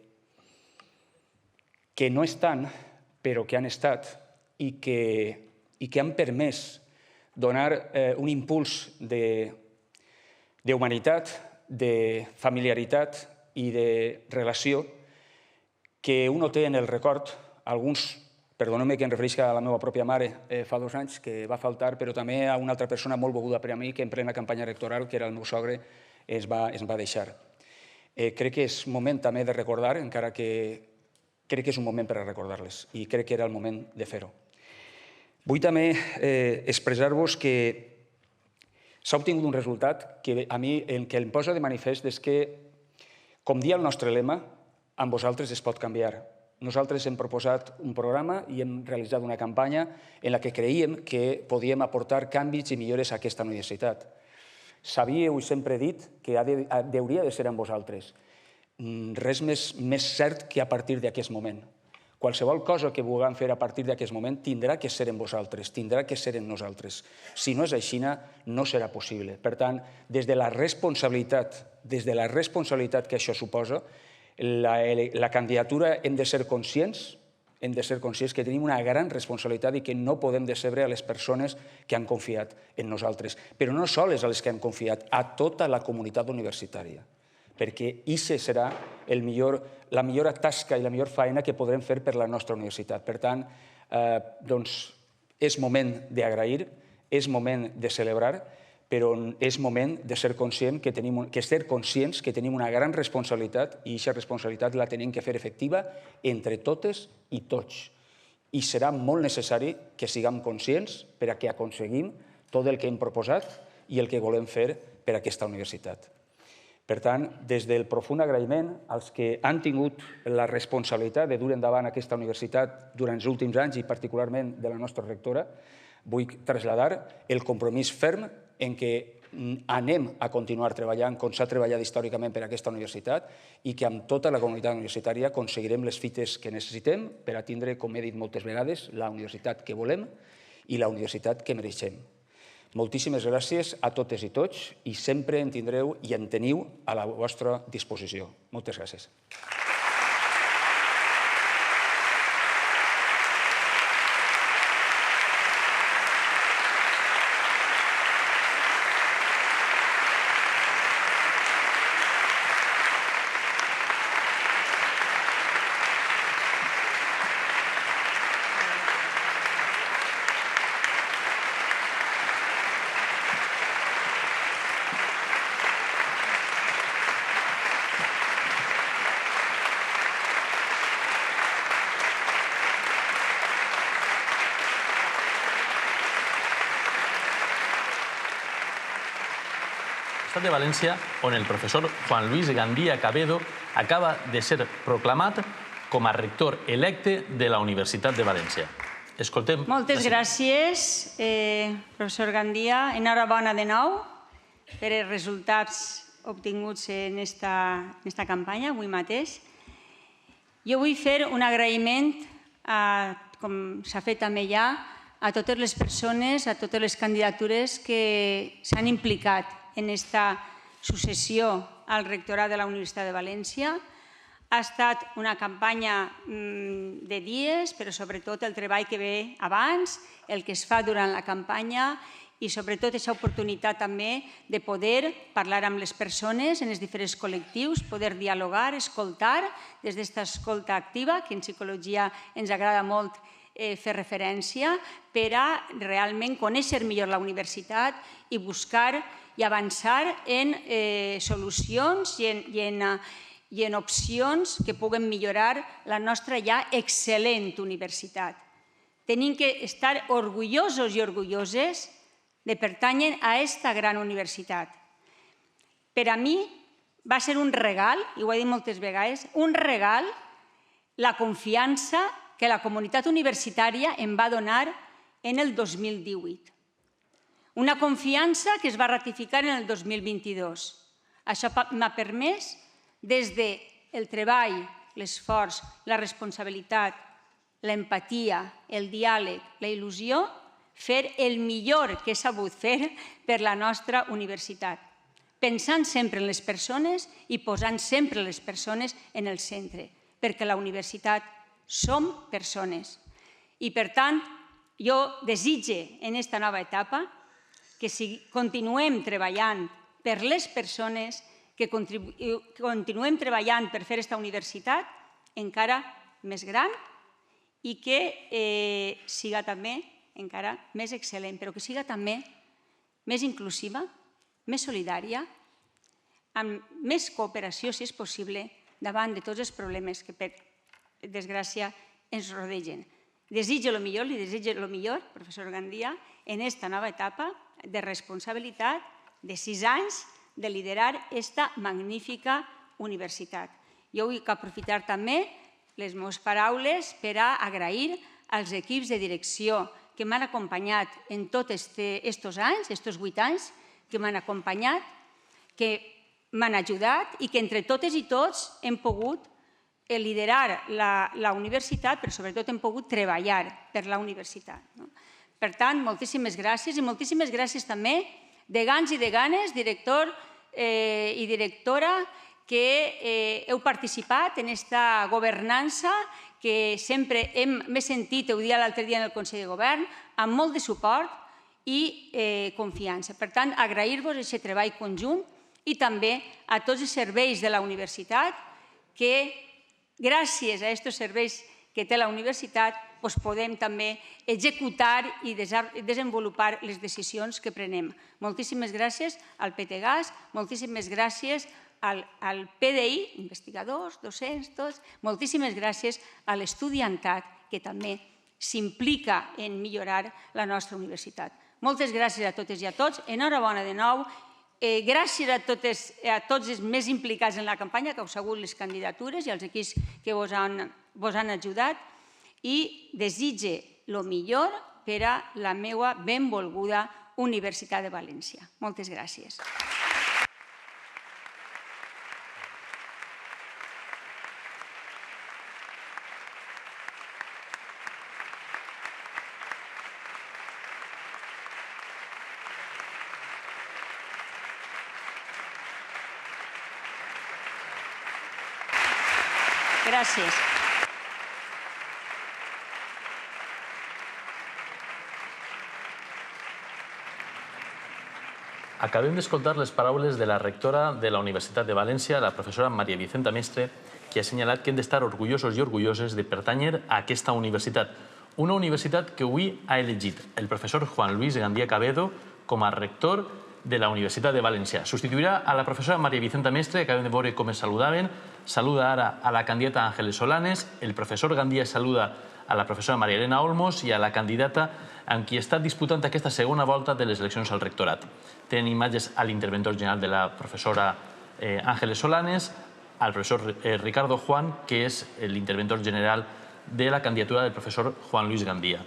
no estan, però que han estat i que han permès donar un impuls d'humanitat, de familiaritat i de relació que un té en el record. Alguns, perdoneu-me que em refereixi a la meva pròpia mare fa 2 anys, que va faltar, però també a una altra persona molt beguda per a mi, que en plena campanya electoral, que era el meu sogre, ens va deixar. Crec que és moment també de recordar, encara que crec que és un moment per a recordar-les, i crec que era el moment de fer-ho. Vull també expressar-vos que s'ha obtingut un resultat que a mi el que em posa de manifest és que, com dia el nostre lema, amb vosaltres es pot canviar. Nosaltres hem proposat un programa i hem realitzat una campanya en la que creiem que podíem aportar canvis i millores a aquesta universitat. Sabíeu i sempre he dit que hauria de ser amb vosaltres. Res més cert que a partir d'aquest moment. Qualsevol cosa que vulguem fer a partir d'aquest moment tindrà que ser en vosaltres, tindrà que ser en nosaltres. Si no és així, no serà possible. Per tant, des de la responsabilitat que això suposa, la candidatura hem de ser conscients que tenim una gran responsabilitat i que no podem decebre a les persones que han confiat en nosaltres. Però no sols a les que han confiat, a tota la comunitat universitària, perquè això serà la millor tasca i la millor feina que podrem fer per la nostra universitat. Per tant, és moment d'agrair, és moment de celebrar, però és moment de ser conscients que tenim una gran responsabilitat i aquesta responsabilitat la tenim que fer efectiva entre totes i tots. I serà molt necessari que siguem conscients per a que aconseguim tot el que hem proposat i el que volem fer per a aquesta universitat. Per tant, des del profund agraïment als que han tingut la responsabilitat de dur endavant aquesta universitat durant els últims anys i particularment de la nostra rectora, vull traslladar el compromís ferm en què anem a continuar treballant com s'ha treballat històricament per a aquesta universitat i que amb tota la comunitat universitària aconseguirem les fites que necessitem per a tindre, com he dit moltes vegades, la universitat que volem i la universitat que mereixem. Moltíssimes gràcies a totes i tots i sempre en tindreu i en teniu a la vostra disposició. Moltes gràcies. L'estat de València, on el professor Juan Luis Gandía Cabedo acaba de ser proclamat com a rector electe de la Universitat de València. Escoltem... Moltes gràcies, professor Gandía. Enhorabona de nou per els resultats obtinguts en esta campanya, avui mateix. Jo vull fer un agraïment, com s'ha fet també ja, a totes les persones, a totes les candidatures que s'han implicat en aquesta successió al rectorat de la Universitat de València. Ha estat una campanya de dies, però sobretot el treball que ve abans, el que es fa durant la campanya i sobretot aquesta oportunitat també de poder parlar amb les persones en els diferents col·lectius, poder dialogar, escoltar des d'aquesta escolta activa, que en psicologia ens agrada molt fer referència, per a realment conèixer millor la universitat i buscar i avançar en solucions i en opcions que puguen millorar la nostra ja excel·lent universitat. Tenim que estar orgullosos i orgulloses de pertànyer a aquesta gran universitat. Per a mi va ser un regal, i ho he dit moltes vegades, un regal la confiança que la comunitat universitària em va donar en el 2018. Una confiança que es va ratificar en el 2022. Això m'ha permès, des del treball, l'esforç, la responsabilitat, l'empatia, el diàleg, la il·lusió, fer el millor que he sabut fer per la nostra universitat, pensant sempre en les persones i posant sempre les persones en el centre, perquè la universitat som persones. I, per tant, jo desitge en aquesta nova etapa que si continuem treballant per les persones, que continuem treballant per fer aquesta universitat encara més gran i que siga també encara més excel·lent, però que siga també més inclusiva, més solidària, amb més cooperació, si és possible, davant de tots els problemes que, per desgràcia, ens rodegen. Desitjo el millor, li desitjo el millor, professor Gandía, en aquesta nova etapa de responsabilitat de 6 anys de liderar aquesta magnífica universitat. Jo vull aprofitar també les meves paraules per a agrair als equips de direcció que m'han acompanyat en tots aquests anys, aquests 8 anys, que m'han acompanyat, que m'han ajudat i que entre totes i tots hem pogut liderar la universitat, però sobretot hem pogut treballar per la universitat. Per tant, moltíssimes gràcies i moltíssimes gràcies també degans i deganes, director i directora, que heu participat en aquesta governança que sempre m'he sentit, ho dia l'altre dia en el Consell de Govern, amb molt de suport i confiança. Per tant, agrair-vos aquest treball conjunt i també a tots els serveis de la universitat que, gràcies a aquests serveis que té la universitat, podem també executar i desenvolupar les decisions que prenem. Moltíssimes gràcies al PTGAS, moltíssimes gràcies al PDI, investigadors, docents, tots, moltíssimes gràcies a l'estudiantat que també s'implica en millorar la nostra universitat. Moltes gràcies a totes i a tots, enhorabona de nou, gràcies a tots els més implicats en la campanya, que heu segut les candidatures i els equips que vos han ajudat, i desitge el millor per a la meva benvolguda Universitat de València. Moltes gràcies. Gràcies. Acabem d'escoltar les paraules de la rectora de la Universitat de València, la professora Maria Vicenta Mestre, que ha assenyalat que hem d'estar orgullosos i orgulloses de pertànyer a aquesta universitat. Una universitat que avui ha elegit el professor Juan Luis Gandía Cabedo com a rector de la Universitat de València. Substituirà a la professora Maria Vicenta Mestre, que acabem de veure com es saludaven. Saluda ara a la candidata Ángeles Solanes, el professor Gandía saluda a la professora Maria Elena Olmos i a la candidata amb qui està disputant aquesta segona volta de les eleccions al rectorat. Tenen imatges a l'interventor general de la professora Ángeles Solanes, al professor Ricardo Juan, que és l'interventor general de la candidatura del professor Juan Luis Gandía.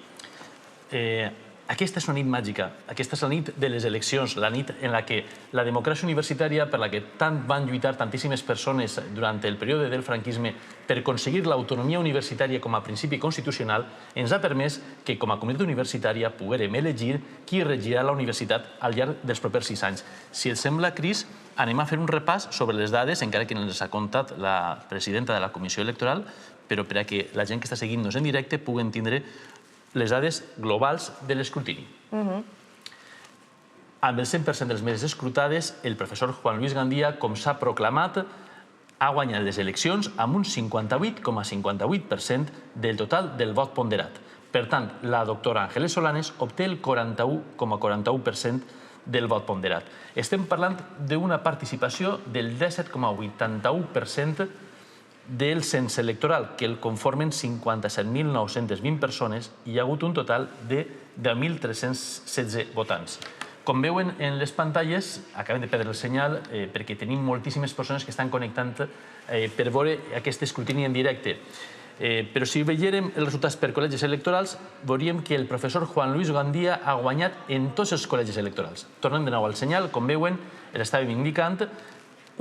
Aquesta és una nit màgica, aquesta és la nit de les eleccions, la nit en la que la democràcia universitària, per la que tant van lluitar tantíssimes persones durant el període del franquisme per aconseguir l'autonomia universitària com a principi constitucional, ens ha permès que com a comunitat universitària poguérem elegir qui regirà la universitat al llarg dels propers 6 anys. Si et sembla, Cris, anem a fer un repàs sobre les dades, encara que ens ha contat la presidenta de la Comissió Electoral, però per a que la gent que està seguint-nos en directe puguen tindre les dades globals de l'escrutini. Amb el 100% dels més escrutades, el professor Juan Luis Gandía, com s'ha proclamat, ha guanyat les eleccions amb un 58,58% del total del vot ponderat. Per tant, la doctora Ángeles Solanes obté el 41,41% del vot ponderat. Estem parlant d'una participació del 17,81% del cens electoral, que el conformen 57.920 persones i hi ha hagut un total de 10.316 votants. Com veuen en les pantalles, acabem de perdre el senyal perquè tenim moltíssimes persones que estan connectant per veure aquest escrutini en directe. Però si veiérem els resultats per col·legis electorals, veuríem que el professor Juan Luis Gandía ha guanyat en tots els col·legis electorals. Tornem de nou al senyal, com veuen, l'estàvem indicant,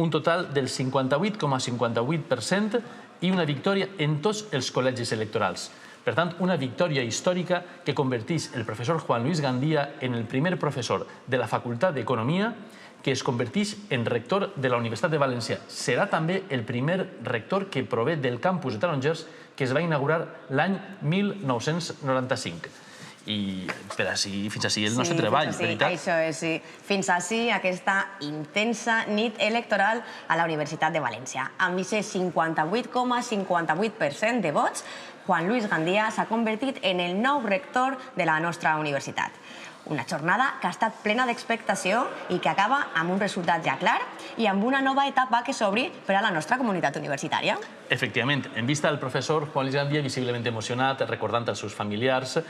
un total del 58,58% i una victòria en tots els col·legis electorals. Per tant, una victòria històrica que converteix el professor Juan Luis Gandía en el primer professor de la Facultat d'Economia que es converteix en rector de la Universitat de València. Serà també el primer rector que prové del campus de Tarongers que es va inaugurar l'any 1995. I fins així el nostre treball, veritat? Això és, sí. Fins així aquesta intensa nit electoral a la Universitat de València. Amb aquest 58,58% de vots, Juan Luis Gandía s'ha convertit en el nou rector de la nostra universitat. Una jornada que ha estat plena d'expectació i que acaba amb un resultat ja clar i amb una nova etapa que s'obri per a la nostra comunitat universitària. Efectivament, en vista del professor Juan Luis Gandía, visiblement emocionat, recordant els seus familiars,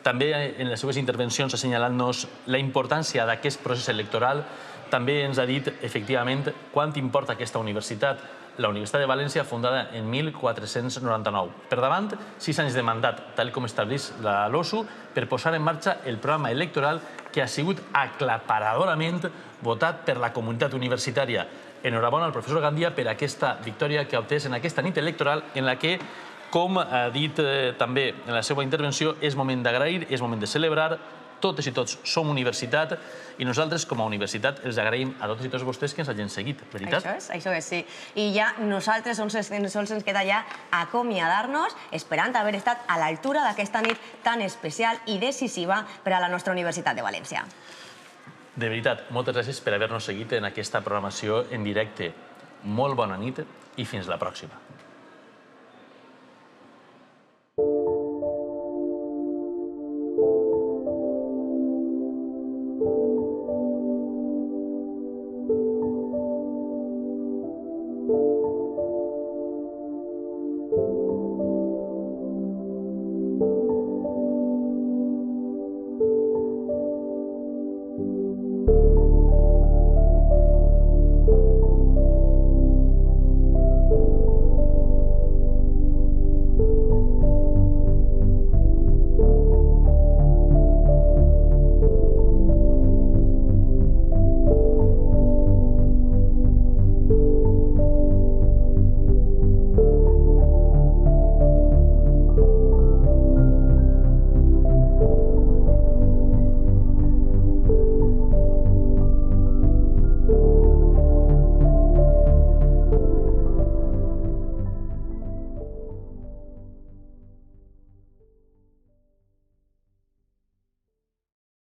també en les seves intervencions assenyalant-nos la importància d'aquest procés electoral, també ens ha dit, efectivament, quant importa aquesta universitat, la Universitat de València, fundada en 1499. Per davant, 6 anys de mandat, tal com estableix la LOSU, per posar en marxa el programa electoral que ha sigut aclaparadorament votat per la comunitat universitària. enhorabona al professor Gandia per aquesta victòria que ha obtès en aquesta nit electoral en la que, com ha dit també en la seva intervenció, és moment d'agrair, és moment de celebrar. Totes i tots som universitat i nosaltres, com a universitat, els agraïm a totes i tots vostès que ens hagin seguit, veritat? Això és, sí. I ja nosaltres sols ens queda ja acomiadar-nos, esperant haver estat a l'altura d'aquesta nit tan especial i decisiva per a la nostra Universitat de València. De veritat, moltes gràcies per haver-nos seguit en aquesta programació en directe. Molt bona nit i fins la pròxima.